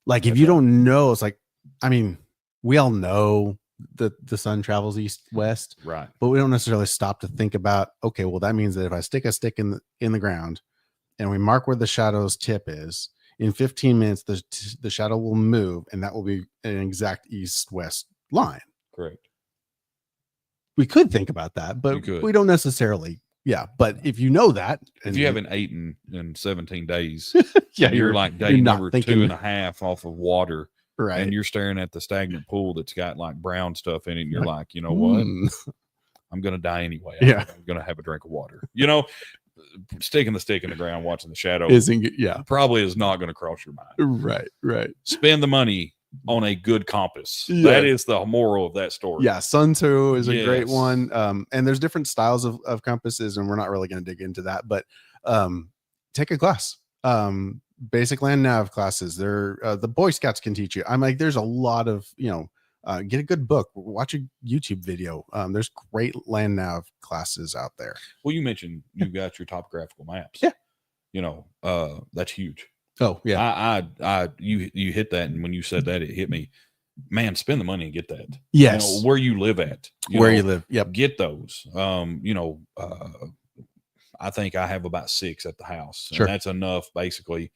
like if That's you right. don't know, it's like, I mean, we all know that the sun travels east west, right. but we don't necessarily stop to think about, okay, well, that means that if I stick a stick in the ground and we mark where the shadow's tip is, in 15 minutes the shadow will move, and that will be an exact east west line. Correct. We could think about that, but You could. we don't necessarily. Yeah, but if you know that, If you haven't eaten in 17 days, yeah, and you're like day you're not number thinking- 2.5 off of water, right, and you're staring at the stagnant pool that's got like brown stuff in it, and you're like, you know what? I'm gonna die anyway. Yeah. I'm gonna have a drink of water. You know, sticking the stick in the ground, watching the shadow probably is not going to cross your mind. Right. Spend the money on a good compass. Yeah. That is the moral of that story. Yeah, Sun Tzu is a great Yes. one. And there's different styles of compasses, and we're not really going to dig into that, but take a class. Basic land nav classes. They're the Boy Scouts can teach you. I'm like, there's a lot of, get a good book, watch a YouTube video. There's great land nav classes out there. Well, you mentioned you got your topographical maps. Yeah. That's huge. Oh yeah. You hit that, and when you said that, it hit me. Man, spend the money and get that. Yes. Where you live at. You live. Yep. Get those. I think I have about 6 at the house. Sure. And that's enough, basically.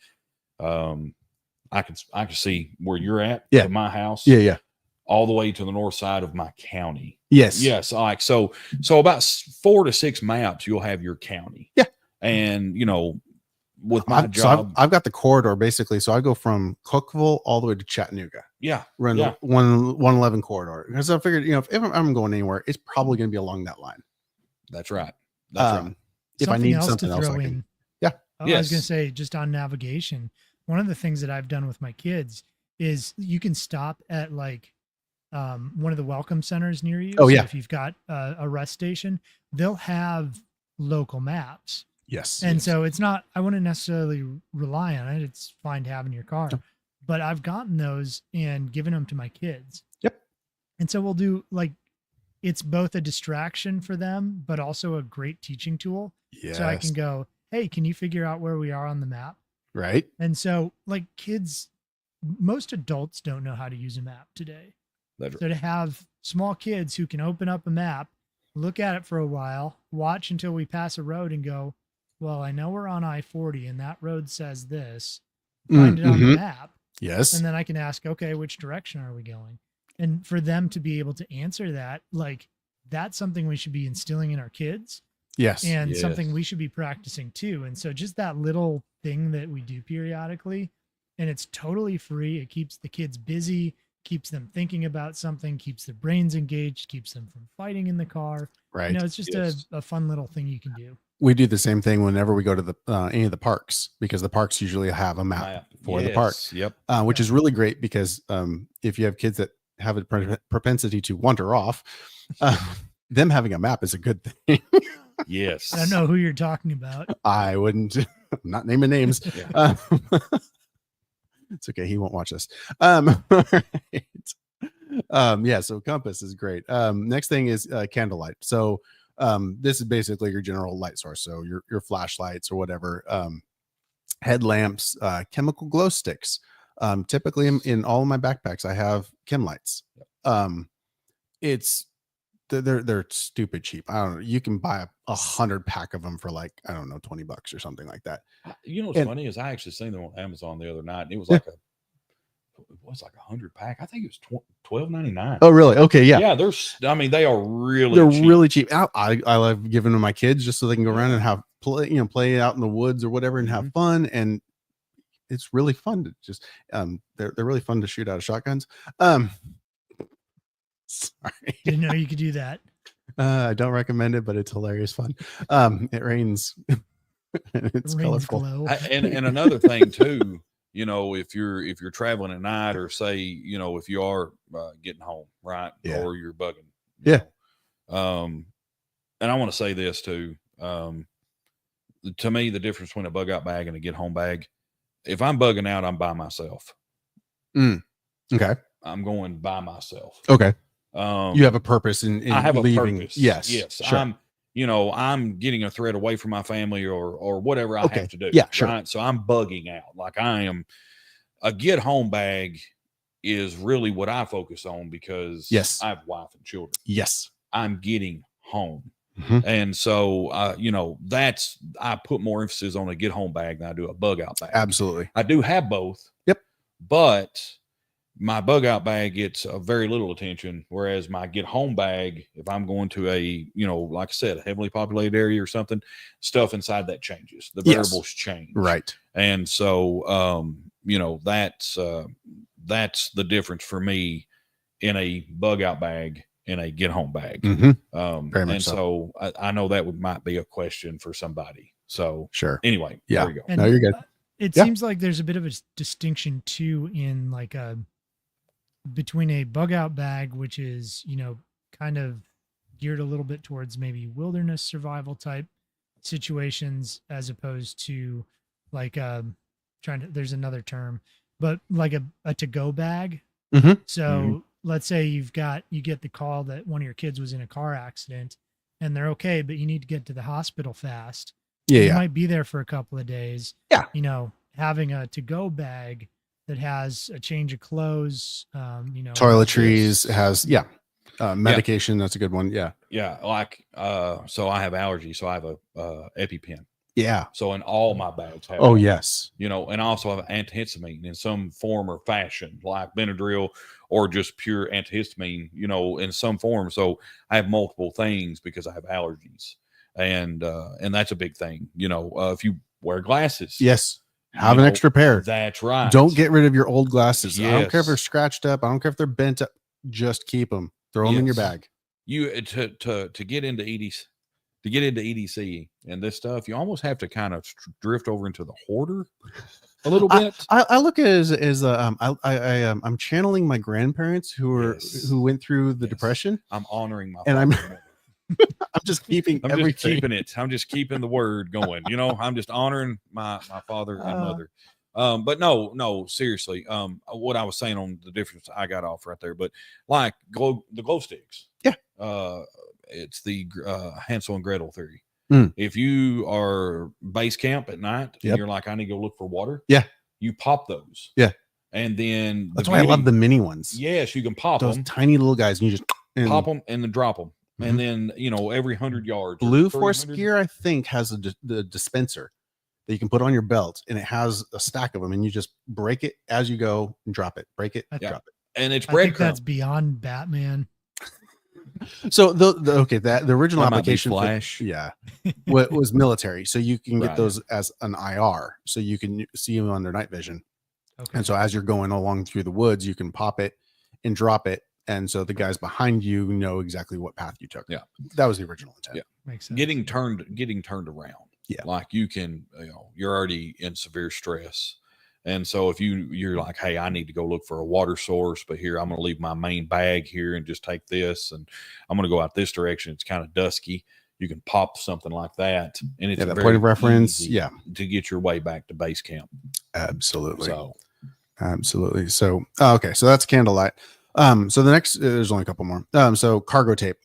I can see where you're at. Yeah. To my house. Yeah. All the way to the north side of my county. Yes. Yes. Like so about 4 to 6 maps, you'll have your county. Yeah. And with my job, I've got the corridor basically. So I go from Cookville all the way to Chattanooga. Yeah. Run the 111 corridor, because I figured, if I'm going anywhere, it's probably going to be along that line. That's right. That's right. If I need something else, I was going to Yes. say, just on navigation, one of the things that I've done with my kids is you can stop at like one of the welcome centers near you. Oh, yeah. If you've got a rest station, they'll have local maps. Yes. And so it's not, I wouldn't necessarily rely on it. It's fine to have in your car, but I've gotten those and given them to my kids. Yep. And so we'll do like, it's both a distraction for them, but also a great teaching tool. Yes. So I can go, hey, can you figure out where we are on the map? Right. And so like most adults don't know how to use a map today. That's So to have small kids who can open up a map, look at it for a while, watch until we pass a road and go, well, I know we're on I-40 and that road says this. Find it on the map. Yes. And then I can ask, okay, which direction are we going? And for them to be able to answer that, like that's something we should be instilling in our kids. Yes. And Yes. something we should be practicing too. And so just that little thing that we do periodically, and it's totally free. It keeps the kids busy, keeps them thinking about something, keeps their brains engaged, keeps them from fighting in the car. Right. It's just Yes. a fun little thing you can do. We do the same thing whenever we go to the any of the parks, because the parks usually have a map for the park. Yep. Which is really great, because if you have kids that have a propensity to wander off, them having a map is a good thing. Yes. I don't know who you're talking about. I wouldn't, I'm not naming names. Yeah. It's okay. He won't watch this. Right. So compass is great. Next thing is candlelight. So this is basically your general light source. So your flashlights or whatever, headlamps, chemical glow sticks. Typically in all of my backpacks, I have chem lights. They're stupid cheap. I don't know. You can buy 100 pack of them for like, I don't know, $20 or something like that. What's funny is I actually seen them on Amazon the other night, and it was like it was like 100 pack. I think it was $12.99. Oh, really? Okay, yeah. Yeah, they are really They're cheap. really cheap. I love giving them to my kids just so they can go around and have play out in the woods or whatever and have fun. And it's really fun to just they're really fun to shoot out of shotguns. Sorry. Didn't know you could do that. I don't recommend it, but it's hilarious fun. It rains. It's Rains colorful. glow. And another thing too, if you're traveling at night, or say, if you are getting home, right, Yeah. or you're bugging, Yeah. And I want to say this too. To me, the difference between a bug out bag and a get home bag, if I'm bugging out, I'm by myself. Okay. I'm going by myself. Okay. You have a purpose in I have leaving. a purpose. Yes. Sure. I'm getting a thread away from my family or whatever I have to do. Yeah, sure. Right? So I'm bugging out. Like I am. A get home bag is really what I focus on because Yes. I have a wife and children. Yes. I'm getting home. Mhm. And so, I put more emphasis on a get home bag than I do a bug out bag. Absolutely. I do have both. Yep. But my bug out bag gets very little attention. Whereas my get home bag, if I'm going to a, like I said, a heavily populated area or something, stuff inside that changes. The variables change. Right. And so, that's the difference for me in a bug out bag and a get home bag. Mm-hmm. Very much and so I know that might be a question for somebody. So sure. Anyway, yeah. there you go. And no, you're good. It seems like there's a bit of a distinction too in like between a bug out bag, which is, kind of geared a little bit towards maybe wilderness survival type situations, as opposed to like there's another term, but like a to-go bag. Mm-hmm. So let's say you get the call that one of your kids was in a car accident and they're okay, but you need to get to the hospital fast. You might be there for a couple of days. Yeah. Having a to-go bag that has a change of clothes, toiletries, has medication. That's a good one. Yeah. Like so I have allergies, so I have a EpiPen. Yeah. So in all my bags have yes. and I also have antihistamine in some form or fashion, like Benadryl or just pure antihistamine, in some form. So I have multiple things because I have allergies. And that's a big thing. If you wear glasses. Yes. Have an extra pair. That's right. Don't get rid of your old glasses. Yes. I don't care if they're scratched up. I don't care if they're bent up. Just keep them. Throw them in your bag. You to get into EDC, and this stuff, you almost have to kind of drift over into the hoarder a little bit. I look at it as I'm channeling my grandparents who went through the Depression. I'm honoring my and I'm just keeping I'm just keeping the word going. I'm just honoring my father and mother. But no, seriously. What I was saying on the difference, I got off right there. But like the glow sticks. Yeah. It's the Hansel and Gretel theory. Mm. If you are base camp at night and you're like, I need to go look for water. Yeah. You pop those. Yeah. And then that's why I love the mini ones. Yes, you can pop those them. Tiny little guys, and you just pop them and then drop them. Mm-hmm. And then, every 100 yards. Blue Force gear, I think, has the dispenser that you can put on your belt, and it has a stack of them, and you just break it as you go and drop it. Break it, drop it. And it's breadcrumb. I think that's beyond Batman. So the original that application Flash. What was military. So you can get those as an IR, so you can see them under night vision. Okay. And so as you're going along through the woods, you can pop it and drop it. And so the guys behind you know exactly what path you took. Yeah. That was the original intent. Yeah. Makes sense. Getting turned around. Yeah. Like you can, you're already in severe stress. And so if you're like, hey, I need to go look for a water source, but here I'm going to leave my main bag here and just take this, and I'm going to go out this direction. It's kind of dusky. You can pop something like that, and it's a point of reference. To get your way back to base camp. Absolutely. Absolutely. So okay, so that's candlelight. So the next, there's only a couple more. So cargo tape.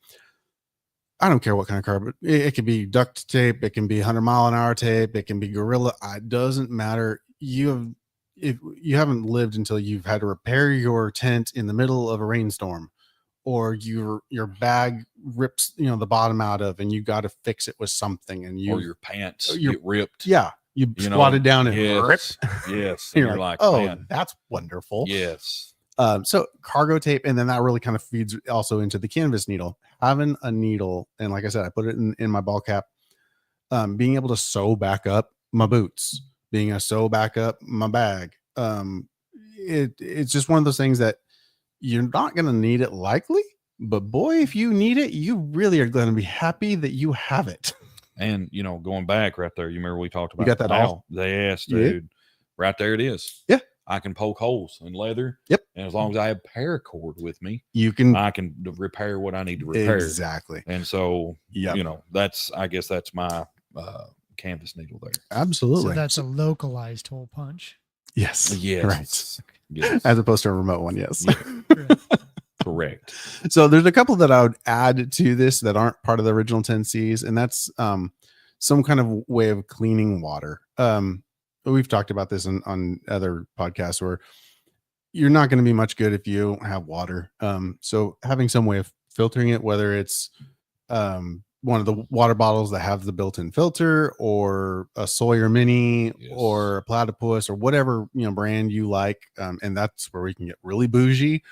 I don't care what kind of cargo. It could be duct tape. It can be 100-mile-an-hour tape. It can be Gorilla. It doesn't matter. If you haven't lived until you've had to repair your tent in the middle of a rainstorm, or your bag rips the bottom out of, and you got to fix it with something, and or your pants get ripped. Yeah, you squatted down and ripped. Yes, and you're like, oh, man, that's wonderful. Yes. So cargo tape, and then that really kind of feeds also into the canvas needle. Having a needle, and like I said, I put it in my ball cap. Being able to sew back up my boots, being able to sew back up my bag. It's just one of those things that you're not going to need it likely, but boy, if you need it, you really are going to be happy that you have it. And going back right there, you remember we talked about you got that all? Yes, dude. Right there it is. Yeah. I can poke holes in leather. Yep. And as long as I have paracord with me, I can repair what I need to repair. Exactly. And so, I guess that's my canvas needle there. Absolutely. So that's a localized hole punch. Yes. Yes. Right. Yes. As opposed to a remote one. Yes. Yeah. Correct. So there's a couple that I would add to this that aren't part of the original 10Cs, and that's some kind of way of cleaning water. We've talked about this on other podcasts where you're not going to be much good if you don't have water. So having some way of filtering it, whether it's one of the water bottles that have the built-in filter, or a Sawyer Mini, Yes. or a Platypus, or whatever brand you like, and that's where we can get really bougie.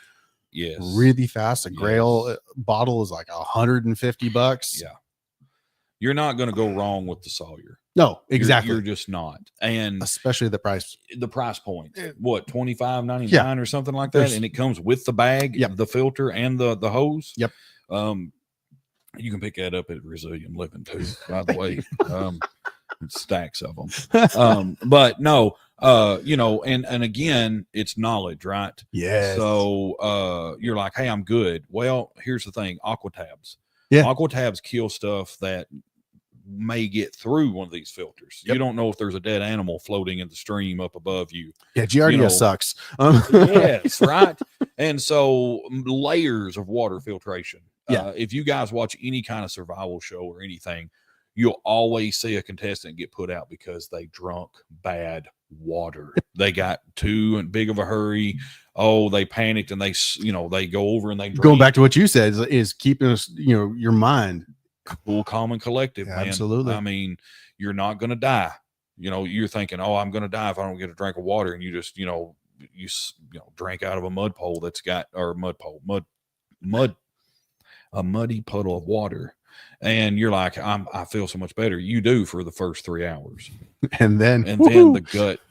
Yes. Really fast. A Grail Yes. bottle is like $150. Yeah. You're not going to go wrong with the Sawyer. No, exactly. You're just not. And especially the price point, what, $25.99 Yeah. or something like that. And it comes with the bag, Yep. the filter, and the hose. Yep. You can pick that up at Resilient Living too, by the way. Stacks of them. But no, and again, it's knowledge, right? Yes. So you're like, hey, I'm good. Well, here's the thing: aquatabs. Yeah. Aquatabs kill stuff that may get through one of these filters. Yep. You don't know if there's a dead animal floating in the stream up above you. Yeah, Giardia sucks. Yes, right. And so layers of water filtration. Yeah. If you guys watch any kind of survival show or anything, you'll always see a contestant get put out because they drunk bad water. They got too big of a hurry. Oh, they panicked and they go over and they drink. Going back to what you said is keeping us, your mind cool, calm, and collective. Man. Absolutely. I mean, you're not going to die. You're thinking, oh, I'm going to die if I don't get a drink of water, and you just, you drink out of a mud pole that's got, or a muddy puddle of water, and you're like, I feel so much better. You do for the first 3 hours, and then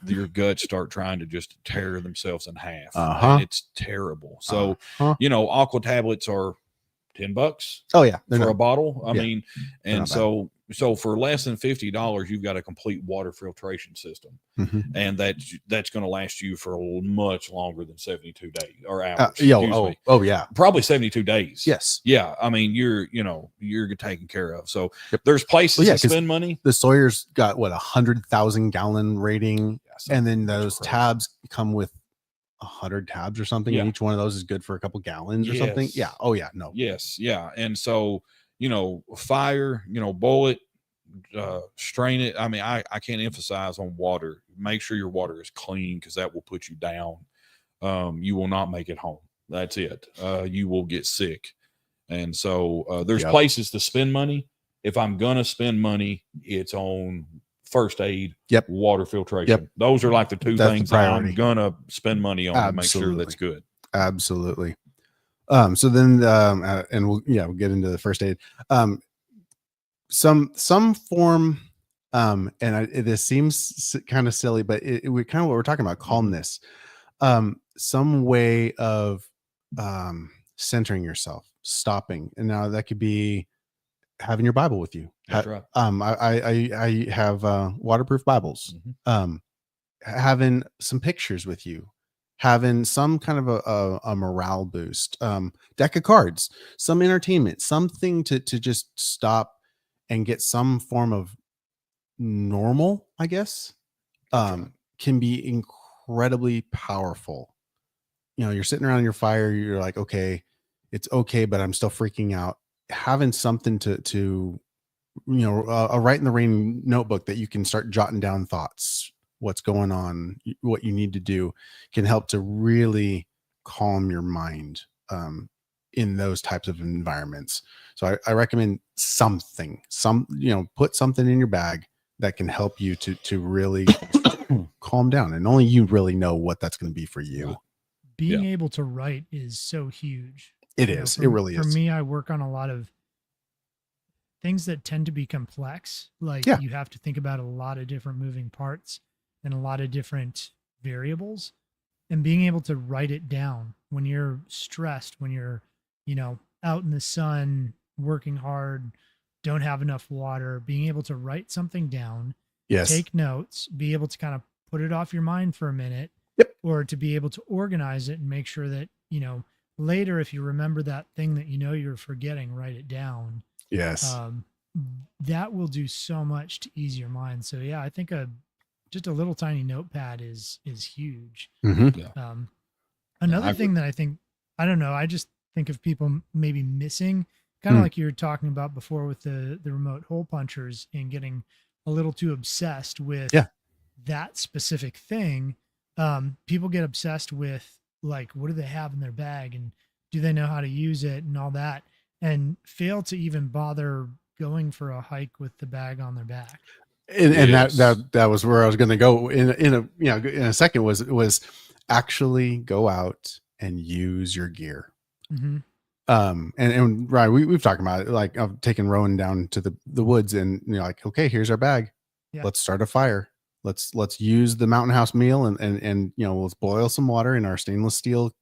your guts start trying to just tear themselves in half. And it's terrible. So aqua tablets are $10. Oh yeah, for a bottle. I mean, and so for less than $50, you've got a complete water filtration system, and that's going to last you for much longer than 72 days or hours. Yeah, probably 72 days. Yes. Yeah, I mean, you're taken care of. So there's places to spend money. The Sawyer's got 100,000 gallon rating, and then those tabs come with 100 tabs or something, and each one of those is good for a couple gallons or something. Yeah. Oh yeah. No. Yes. Yeah. And so fire, boil it, strain it. I mean, I can't emphasize on water. Make sure your water is clean, because that will put you down. You will not make it home. That's it. You will get sick. And so there's places to spend money. If I'm gonna spend money, it's on first aid, water filtration. Those are like the two things that I'm gonna spend money on to make sure that's good. Absolutely. So then and we'll get into the first aid. Some form, this seems kind of silly, but we kind of what we're talking about, calmness. Some way of centering yourself, stopping. And now that could be having your Bible with you. That's right. I have waterproof Bibles. Having some pictures with you, having some kind of a morale boost, deck of cards, some entertainment, something to just stop and get some form of normal, I guess, can be incredibly powerful. You're sitting around your fire, you're like, okay, it's okay, but I'm still freaking out. Having something to a Write in the Rain notebook that you can start jotting down thoughts, what's going on, what you need to do, can help to really calm your mind in those types of environments. So I recommend put something in your bag that can help you to really calm down, and only you really know what that's going to be for you. Being able to write is so huge. It is. It really is. For me, I work on a lot of things that tend to be complex. Like you have to think about a lot of different moving parts and a lot of different variables, and being able to write it down when you're stressed, when you're, out in the sun, working hard, don't have enough water, being able to write something down, take notes, be able to kind of put it off your mind for a minute, or to be able to organize it and make sure that, later, if you remember that thing that you're forgetting, write it down. Yes. That will do so much to ease your mind. So I think just a little tiny notepad is huge. Mm-hmm. Another thing that I think, I don't know, think of people maybe missing, kind of Hmm. like you were talking about before with the remote hole punchers and getting a little too obsessed with Yeah. that specific thing. People get obsessed with like, what do they have in their bag and do they know how to use it and all that, and fail to even bother going for a hike with the bag on their back. And Yes. that was where I was going to go in a second was actually go out and use your gear. Mm-hmm. And Ryan, we've talked about it, like I've taken Rowan down to the woods and like, okay, here's our bag. Yeah. Let's start a fire. Let's use the Mountain House meal and let's boil some water in our stainless steel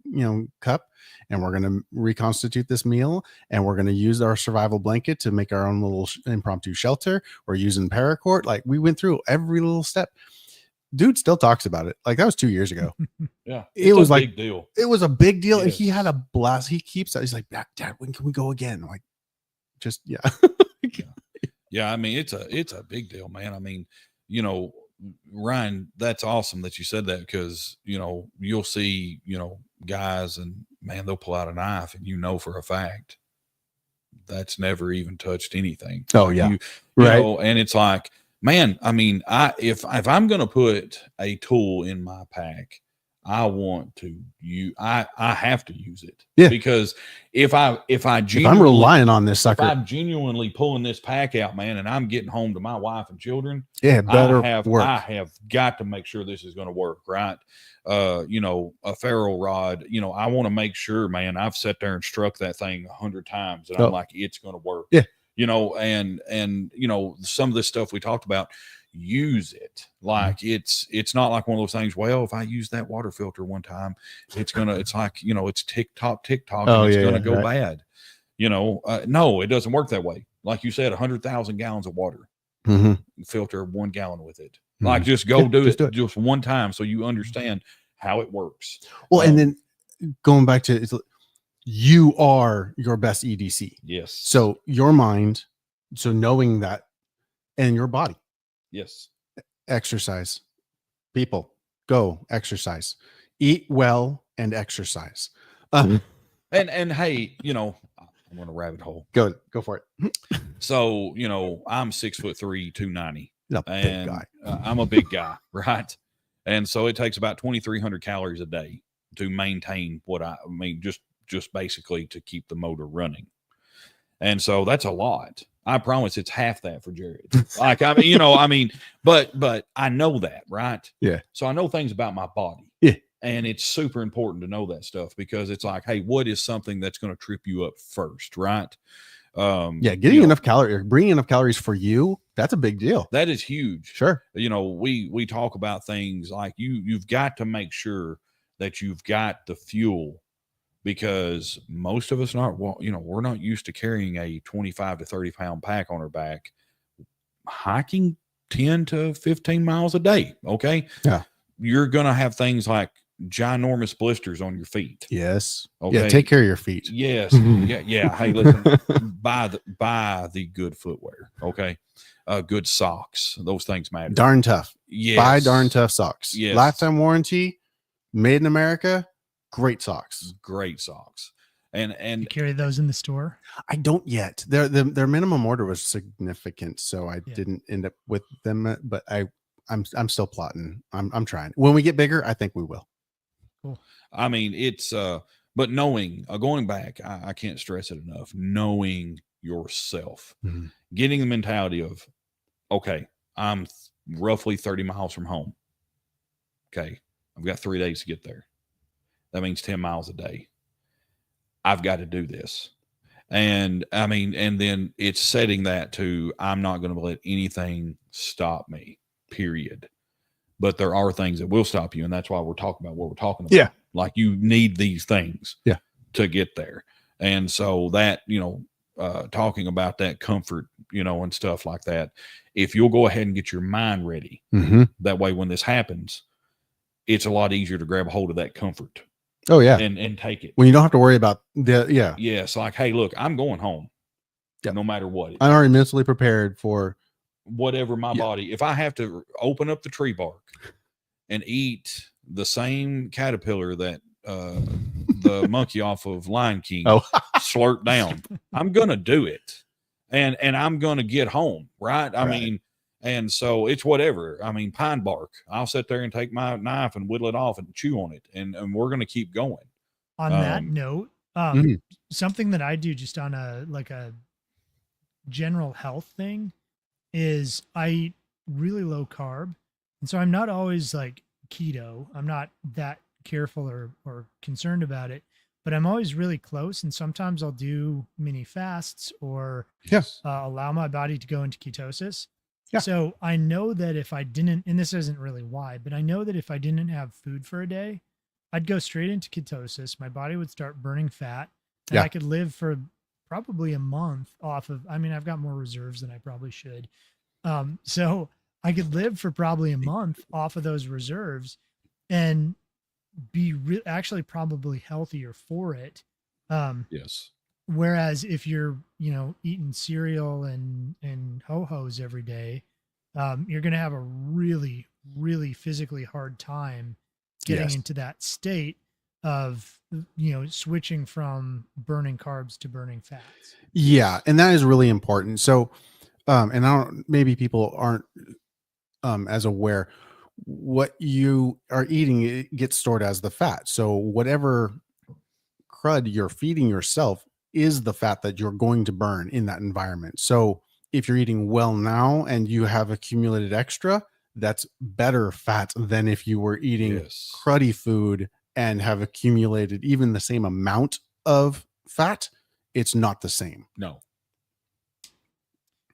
cup, and we're going to reconstitute this meal, and we're going to use our survival blanket to make our own little impromptu shelter. We're using paracord. Like, we went through every little step. Dude still talks about it. Like, that was 2 years ago. Yeah. It was a like big deal. It was a big deal. Yes. He had a blast. He keeps that. He's like, Dad, when can we go again? I'm like, just yeah. Yeah, I mean, it's a big deal, man. I mean, Ryan, that's awesome that you said that, because you'll see guys, and man, they'll pull out a knife and for a fact that's never even touched anything. Oh yeah, right. And it's like, man, I mean, if I'm gonna put a tool in my pack, I want to I have to use it. Yeah. Because if I'm relying on this sucker, if I'm genuinely pulling this pack out, man, and I'm getting home to my wife and children, yeah, better I have got to make sure this is going to work, right? A ferro rod, I want to make sure, man, I've sat there and struck that thing 100 times and I'm like, it's going to work. Yeah. And some of this stuff we talked about, use it. Like, it's not like one of those things, well, if I use that water filter one time, it's like, it's tick-tock, oh, and it's yeah, going to go right. bad. No, it doesn't work that way. Like you said, 100,000 gallons of water, filter 1 gallon with it. Like, just go do it just one time so you understand how it works. Well, and then going back to, you are your best EDC. Yes. So your mind, so knowing that, and your body. Yes. Exercise. People, go exercise. Eat well and exercise. And hey, I'm on a rabbit hole. Go for it. So, I'm 6'3", 290. No, and big guy. I'm a big guy, right? And so it takes about 2,300 calories a day to maintain just basically to keep the motor running. And so that's a lot. I promise it's half that for Jared. Like, but I know that, right? Yeah. So I know things about my body. Yeah. And it's super important to know that stuff, because it's like, hey, what is something that's going to trip you up first, right? Getting enough calories, bringing enough calories for you, that's a big deal. That is huge. Sure. We talk about things like you've got to make sure that you've got the fuel, because most of us we're not used to carrying a 25 to 30 pound pack on our back, hiking 10 to 15 miles a day. Okay. Yeah. You're going to have things like ginormous blisters on your feet. Yes. Okay. Yeah. Take care of your feet. Yes. Yeah. Hey, listen, buy the good footwear. Okay. Good socks. Those things matter. Darn tough. Yes. Buy darn tough socks. Yes. Lifetime warranty, made in America. Great socks. Great socks. And you carry those in the store? I don't yet. Their minimum order was significant, so I didn't end up with them. But I'm still plotting. I'm trying. When we get bigger, I think we will. Cool. I mean, it's but knowing, going back, I can't stress it enough. Knowing yourself, getting the mentality of, okay, I'm roughly 30 miles from home. Okay, I've got 3 days to get there. That means 10 miles a day. I've got to do this. And I mean, and then it's setting that to, I'm not going to let anything stop me, period. But there are things that will stop you. And that's why we're talking about what we're talking about. Yeah. Like, you need these things to get there. And so that, talking about that comfort, and stuff like that, if you'll go ahead and get your mind ready, that way when this happens, it's a lot easier to grab a hold of that comfort. Oh yeah. And take it. When you don't have to worry about Yes. Like, hey, look, I'm going home. Yep. No matter what. I'm already mentally prepared for whatever my body. If I have to open up the tree bark and eat the same caterpillar that the monkey off of Lion King, Oh. slurp down. I'm gonna do it, and I'm gonna get home, right? I mean, and so it's whatever. I mean, pine bark. I'll sit there and take my knife and whittle it off and chew on it, and we're gonna keep going. On that note, Mhm. something that I do just on a general health thing is I eat really low carb, and so I'm not always like keto. I'm not that careful or concerned about it, but I'm always really close. And sometimes I'll do mini fasts or Yes. allow my body to go into ketosis. Yeah. So I know that if I didn't, and this isn't really why, but I know that if I didn't have food for a day, I'd go straight into ketosis. My body would start burning fat, and Yeah. I could live for probably a month off of, I mean, I've got more reserves than I probably should. So I could live for probably a month off of those reserves and be actually probably healthier for it. Yes. Whereas if you're, eating cereal and ho-hos every day, you're going to have a really, really physically hard time getting Yes. into that state of, switching from burning carbs to burning fats. Yeah. And that is really important. So, and I don't, maybe people aren't as aware, what you are eating, it gets stored as the fat. So whatever crud you're feeding yourself is the fat that you're going to burn in that environment. So if you're eating well now and you have accumulated extra, that's better fat than if you were eating cruddy food and have accumulated even the same amount of fat. It's not the same. No.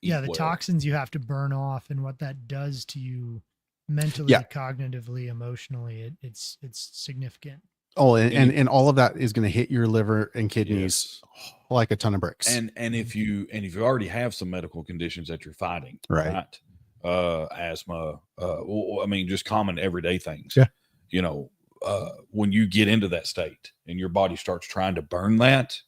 Yeah, the toxins you have to burn off and what that does to you mentally, cognitively, emotionally, it's significant. Oh, and all of that is going to hit your liver and kidneys like a ton of bricks. And if you already have some medical conditions that you're fighting, right? Asthma, I mean, just common everyday things. Yeah. When you get into that state and your body starts trying to burn that,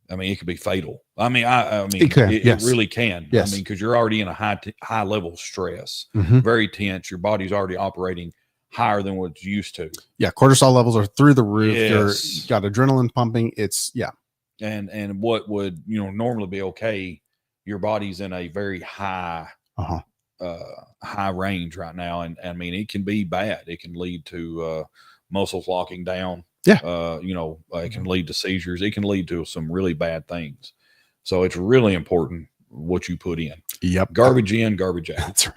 I mean, it could be fatal. I mean, it really can. Yes. I mean, because you're already in a high level of stress, Mhm. very tense. Your body's already operating higher than what it's used to. Yeah, cortisol levels are through the roof. Yes. You've got adrenaline pumping. It's And what would normally be okay, your body's in a very high high range right now, and I mean it can be bad. It can lead to muscles locking down. Yeah. It can lead to seizures. It can lead to some really bad things. So it's really important what you put in. Yep. Garbage in, garbage out.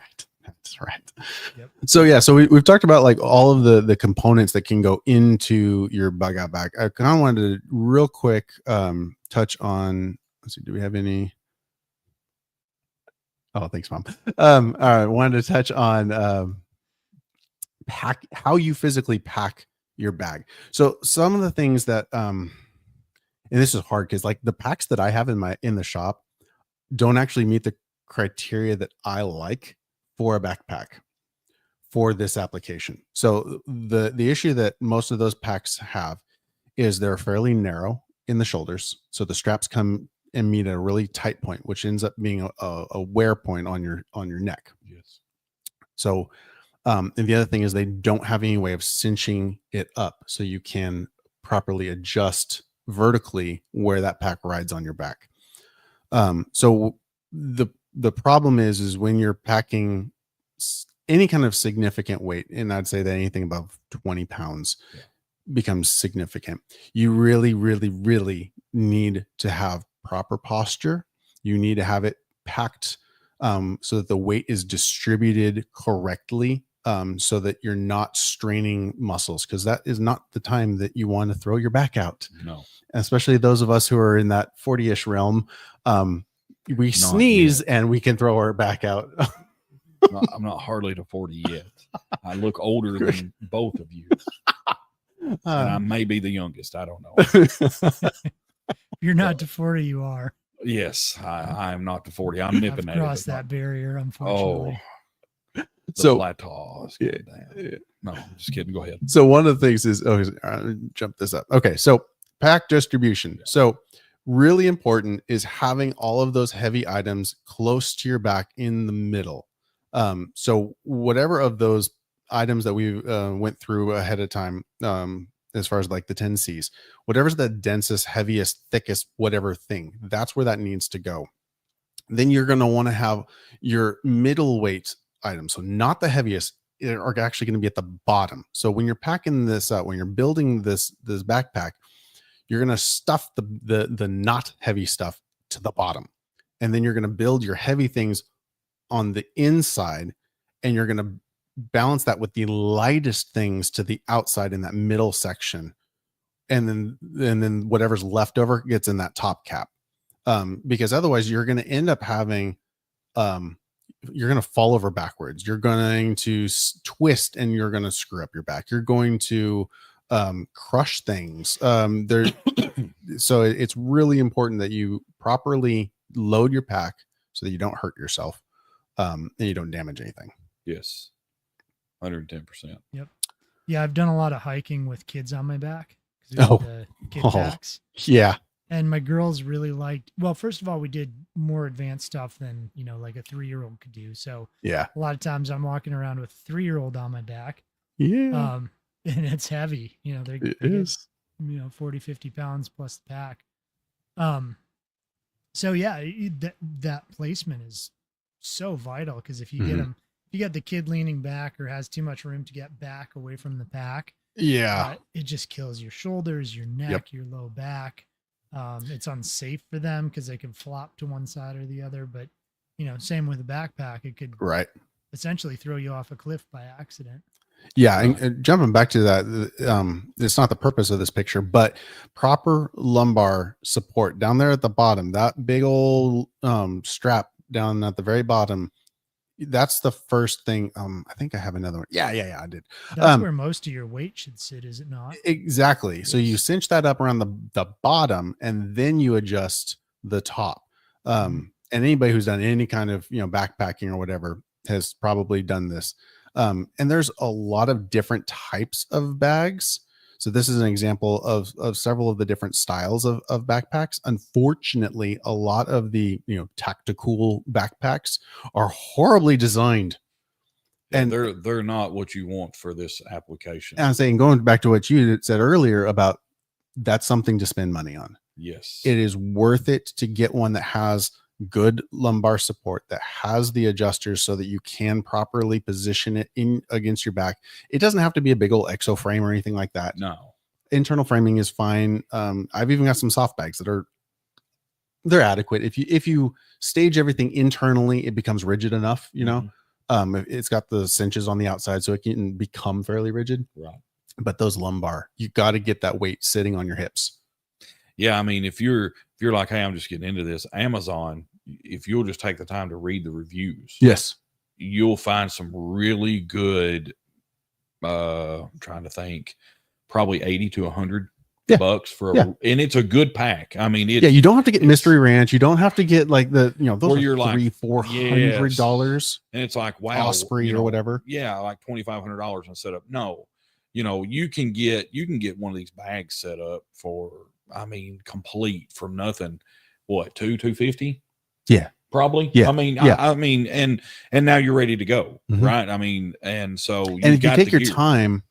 That's right. Yep. So we've talked about like all of the components that can go into your bug out bag. I kind of wanted to real quick touch on, let's see, do we have any? Oh, thanks, Mom. I wanted to touch on how you physically pack your bag. So some of the things that and this is hard because like the packs that I have in the shop don't actually meet the criteria that I like for a backpack for this application. So the issue that most of those packs have is they're fairly narrow in the shoulders. So the straps come and meet a really tight point, which ends up being a wear point on your neck. Yes. So and the other thing is they don't have any way of cinching it up so you can properly adjust vertically where that pack rides on your back. So the problem is when you're packing any kind of significant weight, and I'd say that anything above 20 pounds becomes significant. You really, really, really need to have proper posture. You need to have it packed so that the weight is distributed correctly. So that you're not straining muscles, because that is not the time that you want to throw your back out. No, especially those of us who are in that 40-ish realm. We sneeze and we can throw our back out. I'm not hardly to 40 yet. I look older than both of you, and I may be the youngest. I don't know. You're not to 40, you are. Yes, I am not to 40. I'm nipping I've at crossed that barrier, unfortunately. So plateau. No, just kidding. Go ahead. So one of the things is, jump this up. Okay, so pack distribution. Yeah. So really important is having all of those heavy items close to your back in the middle. So whatever of those items that we went through ahead of time, as far as like the 10Cs, whatever's the densest, heaviest, thickest, whatever thing, that's where that needs to go. Then you're going to want to have your middleweight items. So not the heaviest are actually going to be at the bottom. So when you're packing this up, when you're building this backpack, you're going to stuff the not heavy stuff to the bottom. And then you're going to build your heavy things on the inside, and you're going to balance that with the lightest things to the outside in that middle section. And then whatever's left over gets in that top cap. Because otherwise you're going to end up having, you're going to fall over backwards. You're going to twist and you're going to screw up your back. You're going to crush things. So it's really important that you properly load your pack so that you don't hurt yourself and you don't damage anything. Yes. 110%. Yep. Yeah, I've done a lot of hiking with kids on my back. The kid packs. Yeah. And my girls really liked, well, first of all, we did more advanced stuff than, like a 3-year-old could do. So yeah, a lot of times I'm walking around with a 3-year-old on my back. Yeah. And it's heavy, they is. Get, 40, 50 pounds plus the pack. So yeah, that placement is so vital, because if you get them, if you got the kid leaning back or has too much room to get back away from the pack, it just kills your shoulders, your neck, your low back. It's unsafe for them because they can flop to one side or the other. But same with a backpack, it could essentially throw you off a cliff by accident. Yeah, and jumping back to that, it's not the purpose of this picture, but proper lumbar support down there at the bottom, that big old strap down at the very bottom. That's the first thing. I think I have another one. Yeah, I did. That's where most of your weight should sit, is it not? Exactly. So you cinch that up around the bottom, and then you adjust the top. And anybody who's done any kind of backpacking or whatever has probably done this. And there's a lot of different types of bags. So this is an example of several of the different styles of backpacks. Unfortunately, a lot of the tactical backpacks are horribly designed. And they're not what you want for this application. And I'm saying, going back to what you said earlier about that's something to spend money on. Yes. It is worth it to get one that has good lumbar support, that has the adjusters so that you can properly position it in against your back. It doesn't have to be a big old exo frame or anything like that. No. Internal framing is fine. I've even got some soft bags that they're adequate. If you stage everything internally, it becomes rigid enough, it's got the cinches on the outside so it can become fairly rigid. Right. But those lumbar, you got to get that weight sitting on your hips. Yeah, I mean, if you're like, hey, I'm just getting into this, Amazon, if you'll just take the time to read the reviews, yes, you'll find some really good. I'm trying to think, probably $80 to $100 bucks for and it's a good pack. I mean, you don't have to get Mystery Ranch. You don't have to get like those are you're $300-$400, and it's like, wow, Osprey or whatever. Yeah, like $2,500 and set up. No, you can get one of these bags set up for, I mean, complete from nothing. What, $250? Yeah, probably. Yeah, I mean, and now you're ready to go, right? I mean, and so if you take your time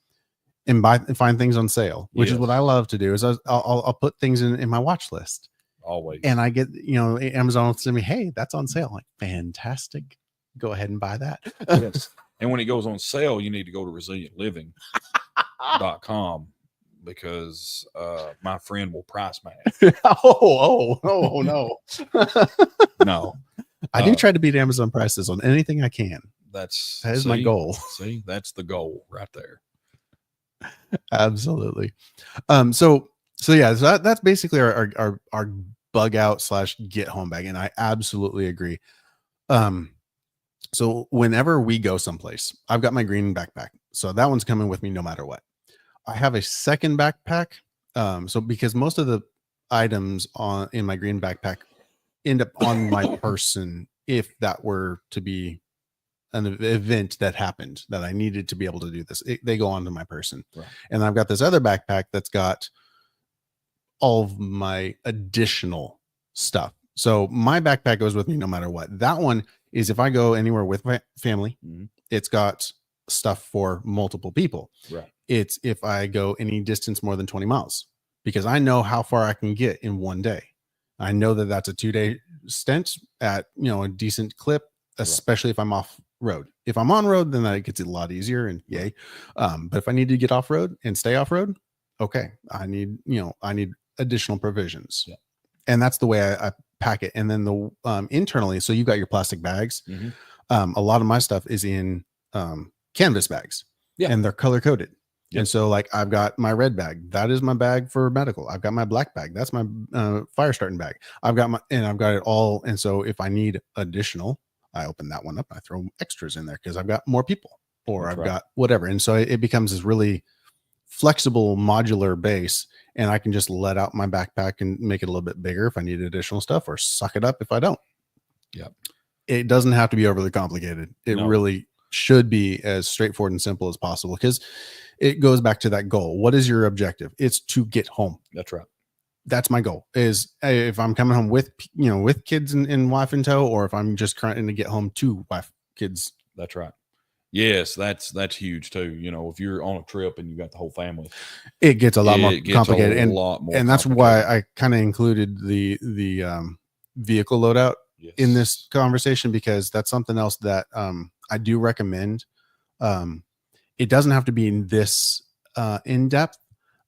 and find things on sale, which is what I love to do, is I'll put things in my watch list always, and I get Amazon will send me, hey, that's on sale. I'm like, fantastic, go ahead and buy that. Yes. And when it goes on sale, you need to go to resilientliving.com. because my friend will price match. Oh no. No. I do try to beat Amazon prices on anything I can. That is my goal. See, that's the goal right there. Absolutely. So that's basically our bug out / get home bag. And I absolutely agree. So whenever we go someplace, I've got my green backpack. So that one's coming with me no matter what. I have a second backpack. So because most of the items in my green backpack end up on my person, if that were to be an event that happened that I needed to be able to do this, they go onto my person. Right. And I've got this other backpack that's got all of my additional stuff. So my backpack goes with me no matter what. That one is if I go anywhere with my family, it's got stuff for multiple people. Right. It's if I go any distance more than 20 miles, because I know how far I can get in one day. I know that that's a 2-day stint at, a decent clip, especially if I'm off road. If I'm on road, then that gets a lot easier, and yay. But if I need to get off road and stay off road, okay, I need additional provisions. Yeah. And that's the way I pack it. And then the internally, so you've got your plastic bags. A lot of my stuff is in canvas bags, and they're color coded. Yep. And so, like, I've got my red bag. That is my bag for medical. I've got my black bag. That's my fire starting bag. I've got it all. And so if I need additional, I open that one up. I throw extras in there because I've got more people, or I've got whatever. And so it becomes this really flexible modular base, and I can just let out my backpack and make it a little bit bigger if I need additional stuff, or suck it up if I don't. Yep. It doesn't have to be overly complicated. It really should be as straightforward and simple as possible, because it goes back to that goal. What is your objective? It's to get home. That's right. That's my goal. Is if I'm coming home with kids and wife in tow, or if I'm just trying to get home to wife, kids. That's right. Yes, that's huge too. If you're on a trip and you got the whole family, it gets a lot more complicated, and that's why I kind of included the vehicle loadout in this conversation, because that's something else that I do recommend. It doesn't have to be in this in depth,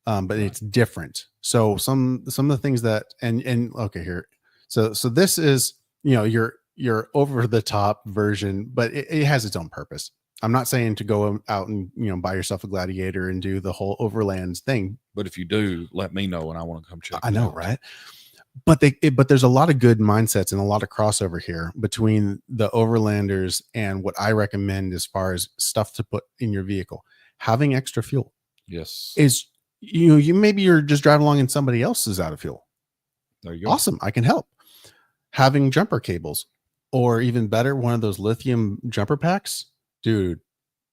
but it's different. So some of the things that and okay here. So this is your over the top version, but it has its own purpose. I'm not saying to go out and buy yourself a Gladiator and do the whole Overland thing. But if you do, let me know, and I want to come check. I know, right? But there's a lot of good mindsets and a lot of crossover here between the Overlanders and what I recommend as far as stuff to put in your vehicle. Having extra fuel, is maybe you're just driving along and somebody else is out of fuel. There you go. Awesome, I can help. Having jumper cables, or even better, one of those lithium jumper packs, dude.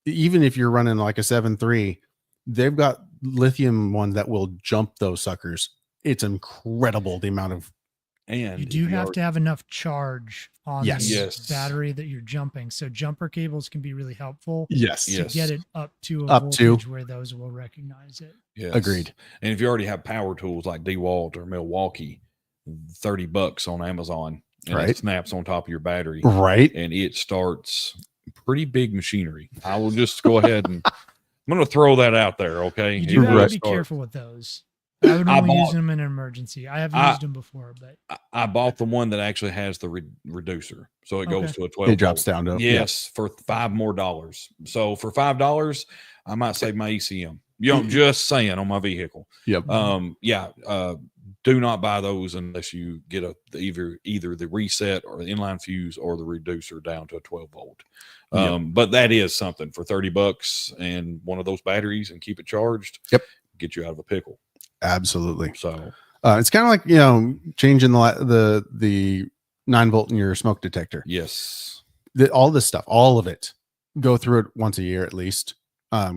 Even if you're running like a 7.3, they've got lithium ones that will jump those suckers. It's incredible the amount of. And you do have to have enough charge on the battery that you're jumping. So jumper cables can be really helpful. To get it up to a voltage where those will recognize it. Yes. Agreed. And if you already have power tools like DeWalt or Milwaukee, $30 on Amazon, and it snaps on top of your battery, and it starts pretty big machinery. I will just go ahead and I'm going to throw that out there. Okay, you do have to be careful with those. I would only use them in an emergency. I have used them before, but I bought the one that actually has the reducer, so it goes to a 12. It drops down to for $5 more. So for $5, I might save my ECM. Just saying on my vehicle. Yep. Do not buy those unless you get either the reset or the inline fuse or the reducer down to a 12 volt. But that is something for $30 and one of those batteries, and keep it charged. Get you out of a pickle. Absolutely. So it's kind of like changing the 9 volt in your smoke detector. Yes. All this stuff, all of it, go through it once a year at least.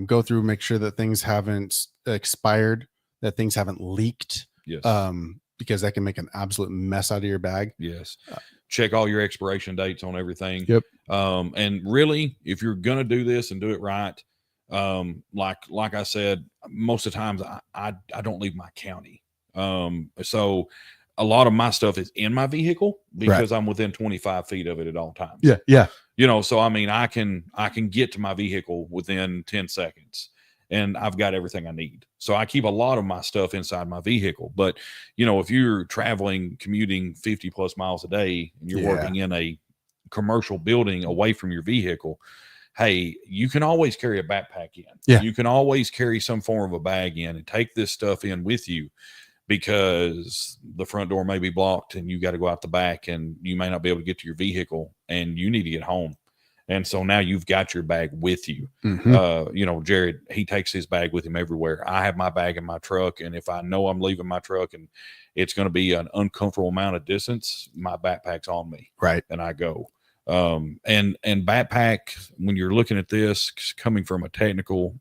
Go through, make sure that things haven't expired, that things haven't leaked. Yes. Because that can make an absolute mess out of your bag. Yes. Check all your expiration dates on everything. Yep. And really, if you're gonna do this and do it right, like I said, most of the times I don't leave my county. So a lot of my stuff is in my vehicle because I'm within 25 feet of it at all times. Yeah. So I mean, I can get to my vehicle within 10 seconds. And I've got everything I need. So I keep a lot of my stuff inside my vehicle. But, if you're commuting 50 plus miles a day, and you're working in a commercial building away from your vehicle, hey, you can always carry a backpack in. Yeah. You can always carry some form of a bag in and take this stuff in with you, because the front door may be blocked and you got to go out the back, and you may not be able to get to your vehicle, and you need to get home. And so now you've got your bag with you. Jared, he takes his bag with him everywhere. I have my bag in my truck. And if I know I'm leaving my truck and it's going to be an uncomfortable amount of distance, my backpack's on me. Right. And I go. And backpack, when you're looking at this, coming from a tactical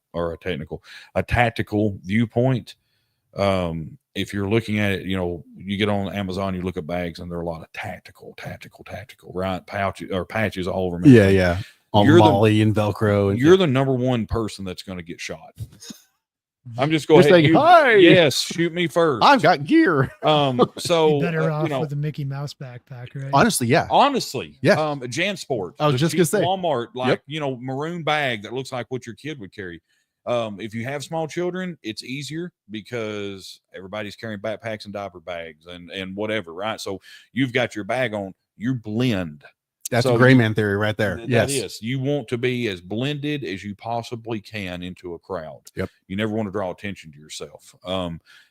viewpoint, if you're looking at it, you get on Amazon, you look at bags, and there are a lot of tactical, right? Patches all over me. Yeah. All Molly and Velcro. You're the number one person that's going to get shot. I'm just going Just ahead. like, hi, Yes, shoot me first. I've got gear. So Be better off you know, with a Mickey Mouse backpack, right? Honestly, yeah. honestly, Yeah. JanSport. I was the just gonna cheap say. Walmart, like Yep. you know, maroon bag that looks like what your kid would carry. If you have small children, it's easier because everybody's carrying backpacks and diaper bags and whatever, right? So you've got your bag on. You blend. That's So a gray man theory right there. That Yes. is. You want to be as blended as you possibly can into a crowd. Yep. You never want to draw attention to yourself.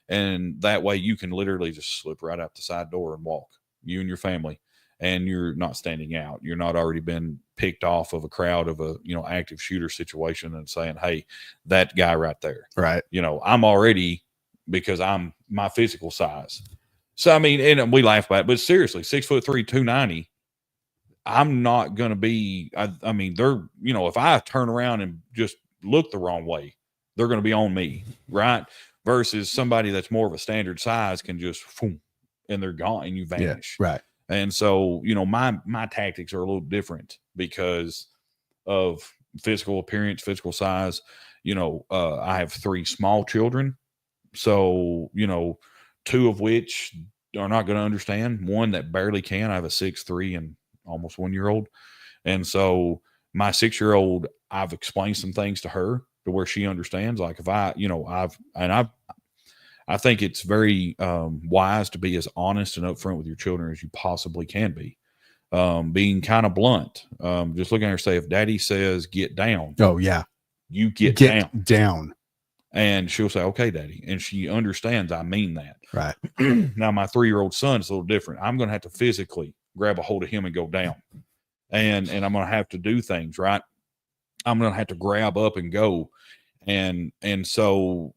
And that way you can literally just slip right out the side door and walk, you and your family, and you're not standing out. You're not already been picked off of a crowd of a, you know, active shooter situation and saying, hey, that guy right there. Right. You know, I'm already, because I'm my physical size. So, I mean, and we laugh about it, but seriously, 6'3", 290, I'm not going to be, I mean, they're, you know, if I turn around and just look the wrong way, they're going to be on me, right? Versus somebody that's more of a standard size can just, boom, and they're gone and you vanish. Yeah, right. And so, you know, my tactics are a little different because of physical appearance, physical size. You know, I have 3 small children. So, you know, 2 of which are not going to understand. One that barely can. I have a 6'3" and almost 1-year-old. And so my 6-year-old, I've explained some things to her to where she understands. Like if I, you know, I think it's very wise to be as honest and upfront with your children as you possibly can be. Being kind of blunt. Just looking at her, say, if daddy says get down. Oh yeah. You get down. And she'll say, okay, daddy. And she understands I mean that. Right. Now my 3-year-old son is a little different. I'm going to have to physically grab a hold of him and go down. And I'm going to have to do things, right? I'm going to have to grab up and go. And so,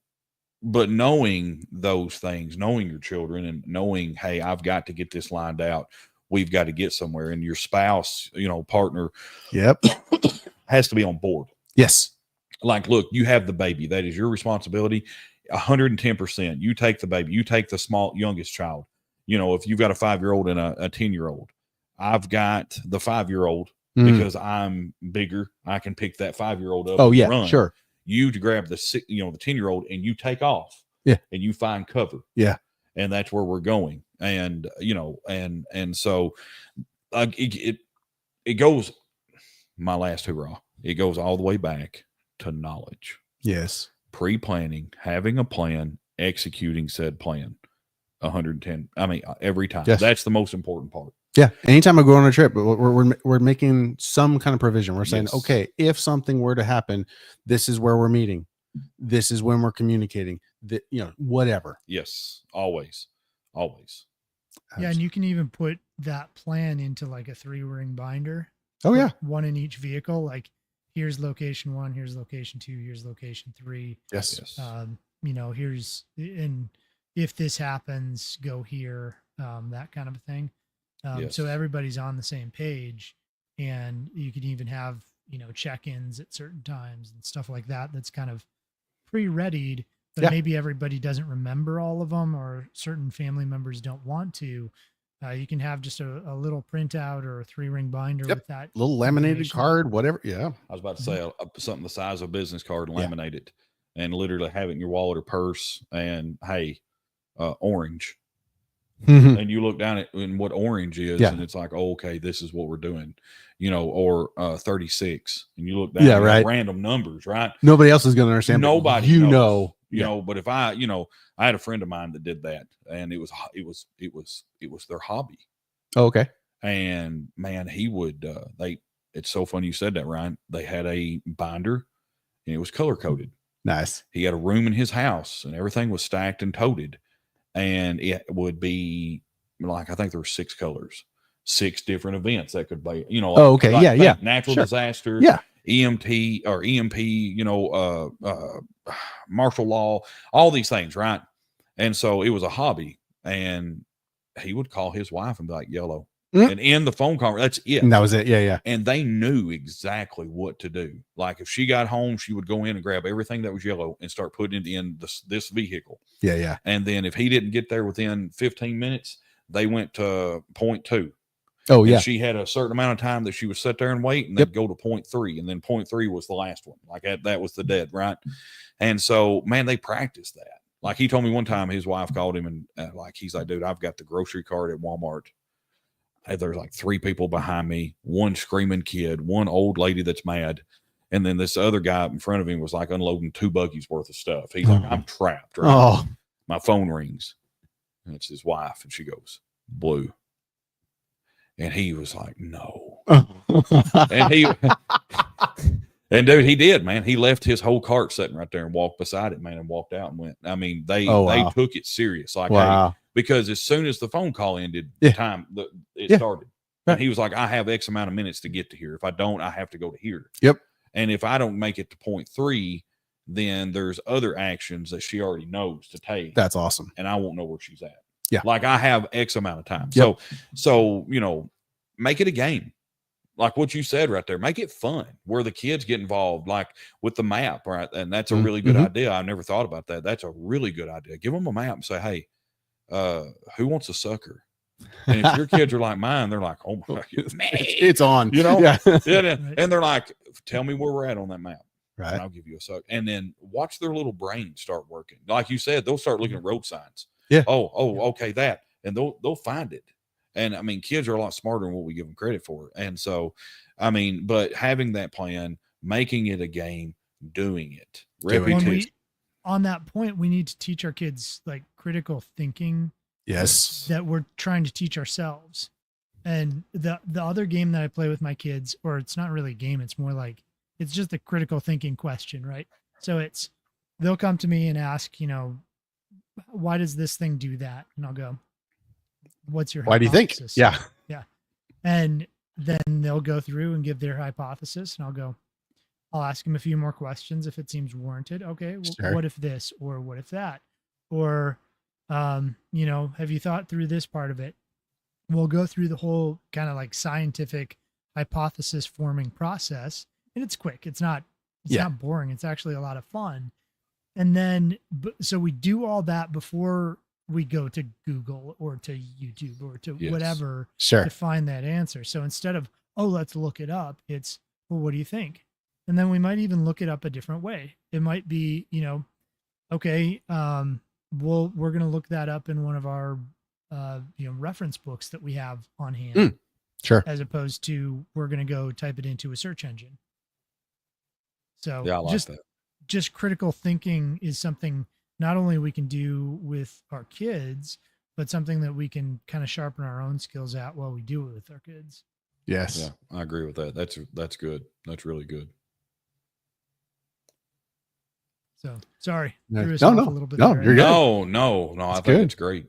but knowing those things, knowing your children and knowing, hey, I've got to get this lined out. We've got to get somewhere. And your spouse, you know, partner, Yep, has to be on board. yes. Like, look, you have the baby. That is your responsibility. 110%. You take the baby. You take the small, youngest child. You know, if you've got a 5-year-old and a 10-year-old, I've got the 5-year-old because I'm bigger. I can pick that 5-year-old up. Oh and yeah, run. sure. You to grab the 10-year-old and you take off. Yeah. And you find cover. Yeah. And that's where we're going. And, you know, and so it goes, my last hurrah, it goes all the way back to knowledge. Yes. Pre-planning, having a plan, executing said plan. 110. I mean, every time. Yes. That's the most important part. Yeah. Anytime I go on a trip, we're making some kind of provision. We're saying, Yes. okay, if something were to happen, this is where we're meeting. This is when we're communicating. That, you know, whatever. Yes. Always. Yeah, and you can even put that plan into like a 3-ring binder. Oh yeah. One in each vehicle. Like here's location 1, here's location 2, here's location 3. Yes. You know, and if this happens, go here, that kind of a thing. Yes. So everybody's on the same page, and you can even have, you know, check-ins at certain times and stuff like that. That's kind of pre-readied, but Yeah. maybe everybody doesn't remember all of them, or certain family members don't want to. You can have just a little printout or a 3-ring binder Yep. with that Little laminated information. card, whatever. Yeah. I was about to say something the size of a business card and laminate it and literally have it in your wallet or purse and, hey, orange. And you look down at and what orange is, Yeah. and it's like, oh, okay, this is what we're doing, you know, or 36. And you look down Yeah, at right. random numbers, right? Nobody else is going to understand. but Nobody you knows, know. you Yeah. know, but if I had a friend of mine that did that, and it was their hobby. Oh, okay. And man, he would it's so funny you said that, Ryan. They had a binder and it was color coded. Nice. He had a room in his house and everything was stacked and toted. And it would be like, I think there were 6 colors, 6 different events that could be, you know. Oh, okay. Like, Yeah. Natural Sure. disaster. Yeah. EMT or EMP, you know, martial law, all these things, right? And so it was a hobby. And he would call his wife and be like, yellow. And in the phone call, that's it. And that was it. Yeah. And they knew exactly what to do. Like if she got home, she would go in and grab everything that was yellow and start putting it in this vehicle. Yeah. And then if he didn't get there within 15 minutes, they went to point 2. Oh And yeah. she had a certain amount of time that she would sit there and wait, and they'd go to point 3, and then point 3 was the last one. Like that was the dead, right? And so, man, they practiced that. Like he told me one time, his wife called him and like he's like, dude, I've got the grocery cart at Walmart. There's like 3 people behind me, one screaming kid, one old lady that's mad, and then this other guy in front of him was like unloading 2 buggies worth of stuff. He's like, I'm trapped. Right? Oh, My phone rings, and it's his wife, and she goes, Blue. And he was like, no. And and dude, he did, man. He left his whole cart sitting right there and walked beside it, man, and walked out and went. I mean, they took it serious. Like, hey, because as soon as the phone call ended, it started. Right. And he was like, I have X amount of minutes to get to here. If I don't, I have to go to here. Yep. And if I don't make it to point 3, then there's other actions that she already knows to take. That's awesome. And I won't know where she's at. Yeah. Like I have X amount of time. Yep. So, you know, make it a game. Like what you said right there, make it fun where the kids get involved, like with the map, right? And that's a really good idea. I never thought about that. That's a really good idea. Give them a map and say, hey, who wants a sucker? And if your kids are like mine, they're like, oh my God, man, it's on, you know? Yeah. And they're like, tell me where we're at on that map. Right. And I'll give you a sucker. And then watch their little brains start working. Like you said, they'll start looking at road signs. Yeah. Oh, okay, that. And they'll find it. And I mean, kids are a lot smarter than what we give them credit for. And so, I mean, but having that plan, making it a game, doing it. Repetition. On that point, we need to teach our kids like critical thinking. Yes. That we're trying to teach ourselves. And the other game that I play with my kids, or it's not really a game, it's more like, it's just a critical thinking question, right? So they'll come to me and ask, you know, why does this thing do that? And I'll go, what's your hypothesis? Do you think? Yeah. Yeah. And then they'll go through and give their hypothesis, and I'll ask them a few more questions if it seems warranted. Okay, well, Sure. What if this, or what if that? Or, you know, have you thought through this part of it? We'll go through the whole kind of like scientific hypothesis forming process, and it's quick. It's not boring. It's actually a lot of fun. And then, so we do all that before we go to Google or to YouTube or to whatever to find that answer. So instead of, oh, let's look it up, it's, well, what do you think? And then we might even look it up a different way. It might be, you know, okay, we're going to look that up in one of our, you know, reference books that we have on hand. Sure. As opposed to, we're going to go type it into a search engine. So yeah, I like that. Just critical thinking is something not only we can do with our kids, but something that we can kind of sharpen our own skills at while we do it with our kids. Yes. Yeah, I agree with that. That's good. That's really good. So sorry. No, a little bit no, there. you're good. No. I think it's great.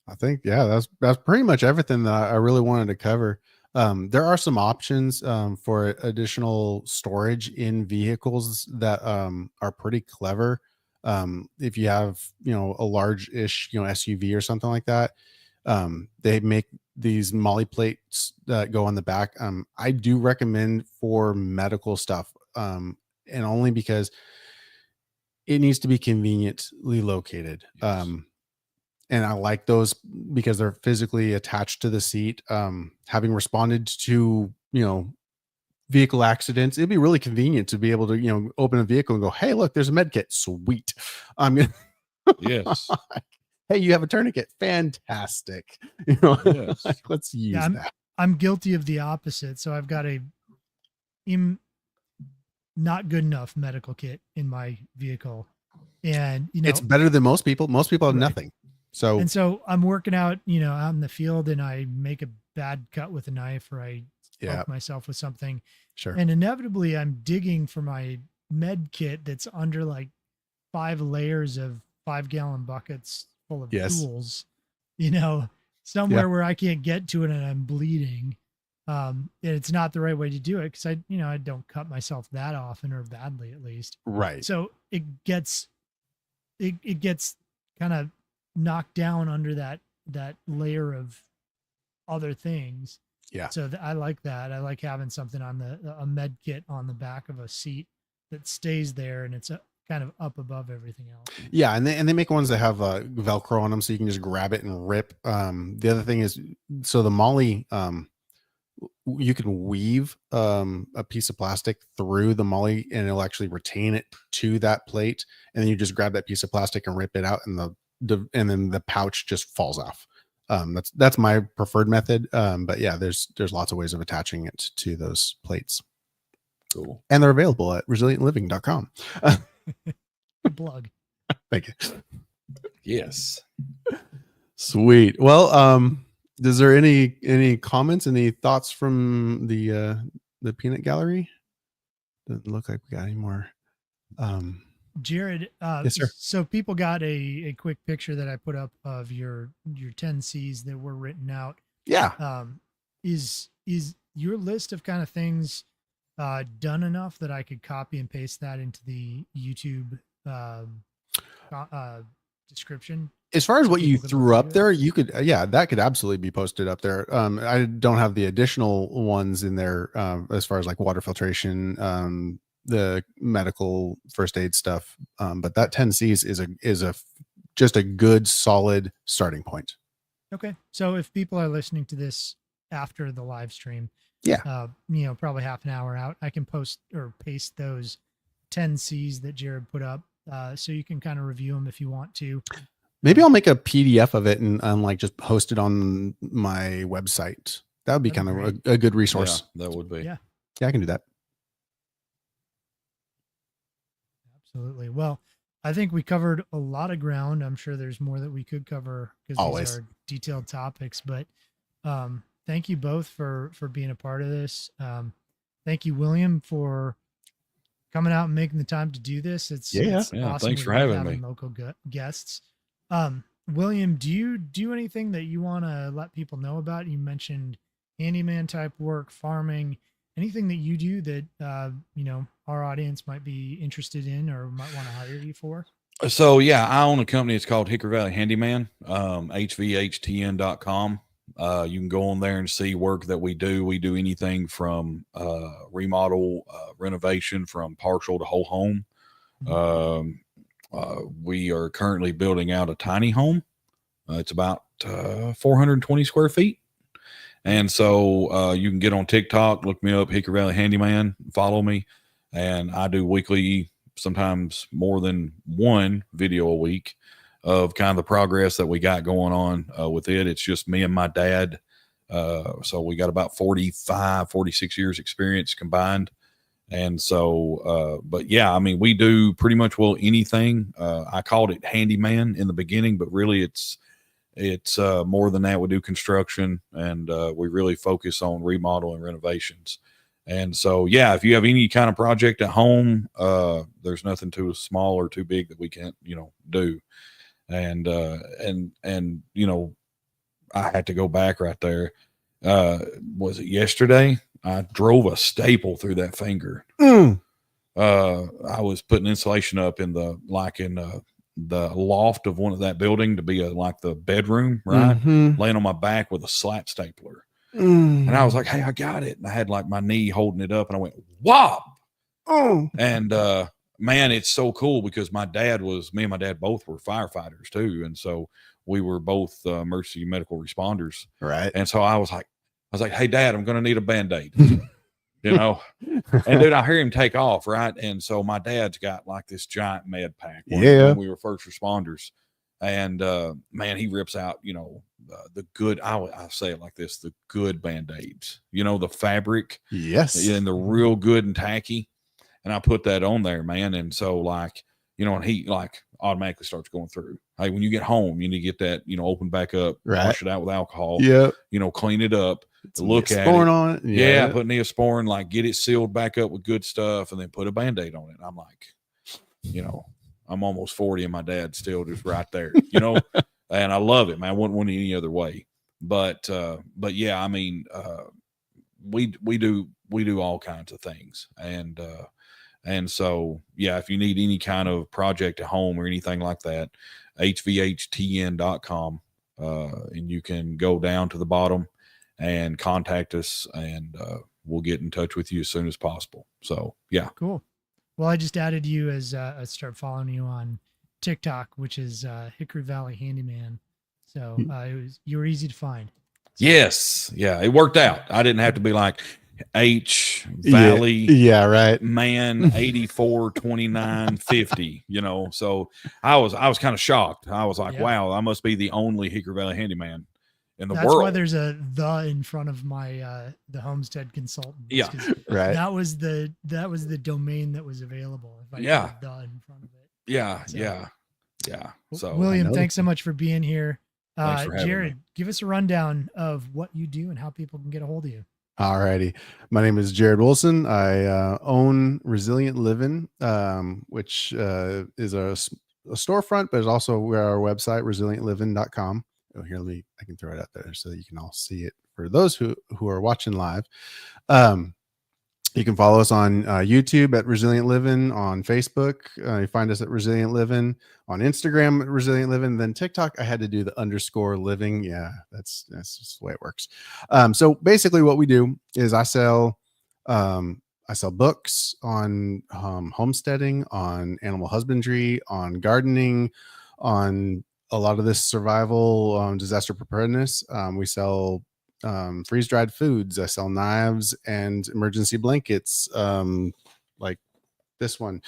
I think, that's pretty much everything that I really wanted to cover. There are some options for additional storage in vehicles that are pretty clever. If you have, you know, a large-ish, you know, SUV or something like that, they make these molly plates that go on the back. I do recommend for medical stuff, and only because it needs to be conveniently located. Yes. And I like those because they're physically attached to the seat. Having responded to, you know, vehicle accidents, it'd be really convenient to be able to, you know, open a vehicle and go, hey, look, there's a med kit. Sweet. I'm gonna Yes. Hey, you have a tourniquet. Fantastic. You know, Yes. Let's use that. I'm guilty of the opposite. So I've got a not good enough medical kit in my vehicle. And, you know, it's better than most people. Most people have right. nothing. So I'm working out, you know, out in the field, and I make a bad cut with a knife, or I poke myself with something. Sure. And inevitably I'm digging for my med kit that's under like 5 layers of 5-gallon buckets full of tools, you know, somewhere where I can't get to it and I'm bleeding. And it's not the right way to do it, because I don't cut myself that often, or badly at least. Right. So it gets kind of knocked down under that layer of other things. Yeah. So I like that. I like having something on a med kit on the back of a seat that stays there, and it's kind of up above everything else. Yeah, and they make ones that have Velcro on them, so you can just grab it and rip. The other thing is, so the Molly, you can weave a piece of plastic through the Molly, and it'll actually retain it to that plate, and then you just grab that piece of plastic and rip it out, and then the pouch just falls off. That's my preferred method. But yeah, there's lots of ways of attaching it to those plates. Cool. And they're available at resilientliving.com. Plug. Thank you. Yes. Sweet. Well, is there any comments, any thoughts from the peanut gallery? Doesn't look like we got any more. Jared, yes, sir. So people got a quick picture that I put up of your 10 C's that were written out. Yeah. Is your list of kind of things done enough that I could copy and paste that into the YouTube description? As far as what you threw up there, you could, that could absolutely be posted up there. I don't have the additional ones in there as far as like water filtration, the medical first aid stuff. But that 10 C's is just a good solid starting point. Okay. So if people are listening to this after the live stream, probably half an hour out, I can post or paste those 10 C's that Jared put up. So you can kind of review them if you want to. Maybe I'll make a PDF of it and like just post it on my website. That would be kind of a good resource. Yeah, that would be. Yeah, I can do that. Absolutely. Well, I think we covered a lot of ground. I'm sure there's more that we could cover because these are detailed topics, but thank you both for being a part of this. Thank you, William, for coming out and making the time to do this. It's awesome. Thanks for having me. Local guests. William, do you do anything that you want to let people know about? You mentioned handyman type work, farming, anything that you do that, our audience might be interested in or might want to hire you for? So yeah, I own a company. It's called Hickory Valley Handyman, hvhtn.com. You can go on there and see work that we do. We do anything from remodel, renovation, from partial to whole home. We are currently building out a tiny home. It's about 420 square feet. And so you can get on TikTok, look me up, Hickory Valley Handyman, follow me. And I do weekly, sometimes more than one video a week of kind of the progress that we got going on with it. It's just me and my dad. So we got about 46 years experience combined. And so, but yeah, I mean, we do pretty much anything. I called it handyman in the beginning, but really it's more than that. We do construction and we really focus on remodel and renovations. And so, yeah, if you have any kind of project at home, there's nothing too small or too big that we can't, do. And I had to go back right there. Was it yesterday? I drove a staple through that finger. I was putting insulation up in the loft of that building to be like the bedroom, right? Laying on my back with a slap stapler. And I was like, hey, I got it. And I had like my knee holding it up and I went, whop. And man, it's so cool because me and my dad both were firefighters too. And so we were both emergency medical responders. Right. And so I was like, hey, Dad, I'm going to need a Band-Aid, And dude, I hear him take off. Right. And so my dad's got like this giant med pack when we were first responders. And man, he rips out, the good, I say it like this, the good Band-Aids, the fabric. Yes. And the real good and tacky. And I put that on there, man. And so like, and he like automatically starts going through. Hey, when you get home, you need to get that, open back up, wash it out with alcohol, clean it up, look at it. On it. Yeah. Put Neosporin, like get it sealed back up with good stuff and then put a Band-Aid on it. And I'm like, I'm almost 40 and my dad's still just right there, and I love it, man. I wouldn't want it any other way. But yeah, I mean, we do all kinds of things. And so, yeah, if you need any kind of project at home or anything like that, hvhtn.com, and you can go down to the bottom and contact us and we'll get in touch with you as soon as possible. So, yeah. Cool. Well, I just added you as I start following you on TikTok, which is Hickory Valley Handyman. So you were easy to find. So, Yes. Yeah. It worked out. I didn't have to be like H Yeah, Valley yeah, right. man 84 29 50. So I was kind of shocked. I was like, Yeah. wow, I must be the only Hickory Valley handyman in the that's world. why there's a "the" in front of my the Homestead Consultant. Yeah. 'Cause Right. that was the domain that was available. If I Yeah. put "the" in front of it. Yeah. So- Yeah. So William, know thanks so much for being here. Thanks for having Jared, me. give us a rundown of what you do and how people can get a hold of you. Alrighty. My name is Jared Wilson. I own Resilient Living, which is a storefront, but it's also our website, resilientliving.com. Oh, here, I can throw it out there so that you can all see it. For those who are watching live, you can follow us on YouTube at Resilient Living, on Facebook. You find us at Resilient Living, on Instagram at Resilient Living. Then TikTok, I had to do the _living. Yeah, that's just the way it works. So basically, what we do is I sell books on homesteading, on animal husbandry, on gardening, on a lot of this survival, disaster preparedness. We sell freeze-dried foods. I sell knives and emergency blankets, like this one.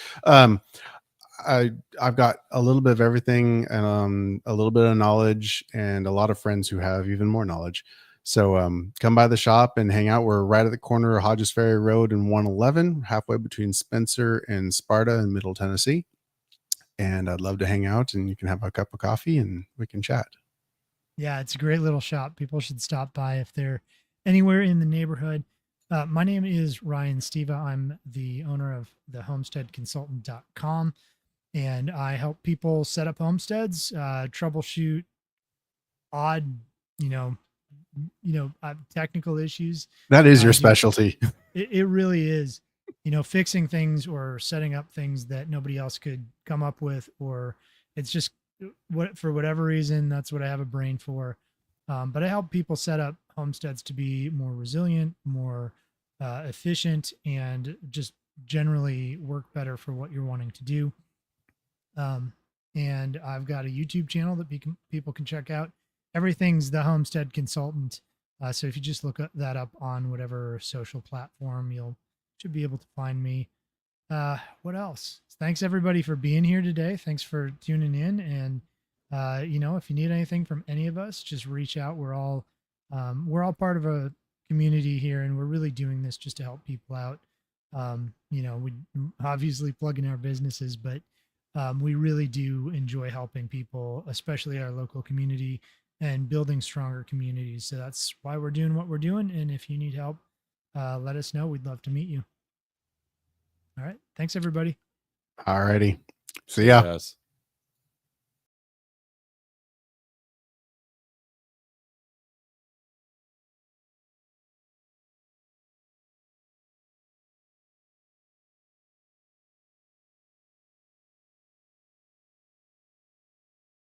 I've got a little bit of everything, and a little bit of knowledge, and a lot of friends who have even more knowledge. So come by the shop and hang out. We're right at the corner of Hodges Ferry Road and 111, halfway between Spencer and Sparta in Middle Tennessee. And I'd love to hang out, and you can have a cup of coffee and we can chat. Yeah, it's a great little shop. People should stop by if they're anywhere in the neighborhood. My name is Ryan Steva. I'm the owner of the homesteadconsultant.com, and I help people set up homesteads, troubleshoot odd, technical issues. That is your specialty. It really is, fixing things or setting up things that nobody else could come up with, or it's just for whatever reason, that's what I have a brain for. But I help people set up homesteads to be more resilient, more efficient, and just generally work better for what you're wanting to do. And I've got a YouTube channel that people can check out. Everything's the Homestead Consultant. So if you just look that up on whatever social platform, should be able to find me. What else? Thanks everybody for being here today. Thanks for tuning in. And, if you need anything from any of us, just reach out. We're all part of a community here, and we're really doing this just to help people out. We obviously plug in our businesses, but we really do enjoy helping people, especially our local community, and building stronger communities. So that's why we're doing what we're doing. And if you need help, let us know. We'd love to meet you. All right. Thanks, everybody. All righty. See ya. Yes.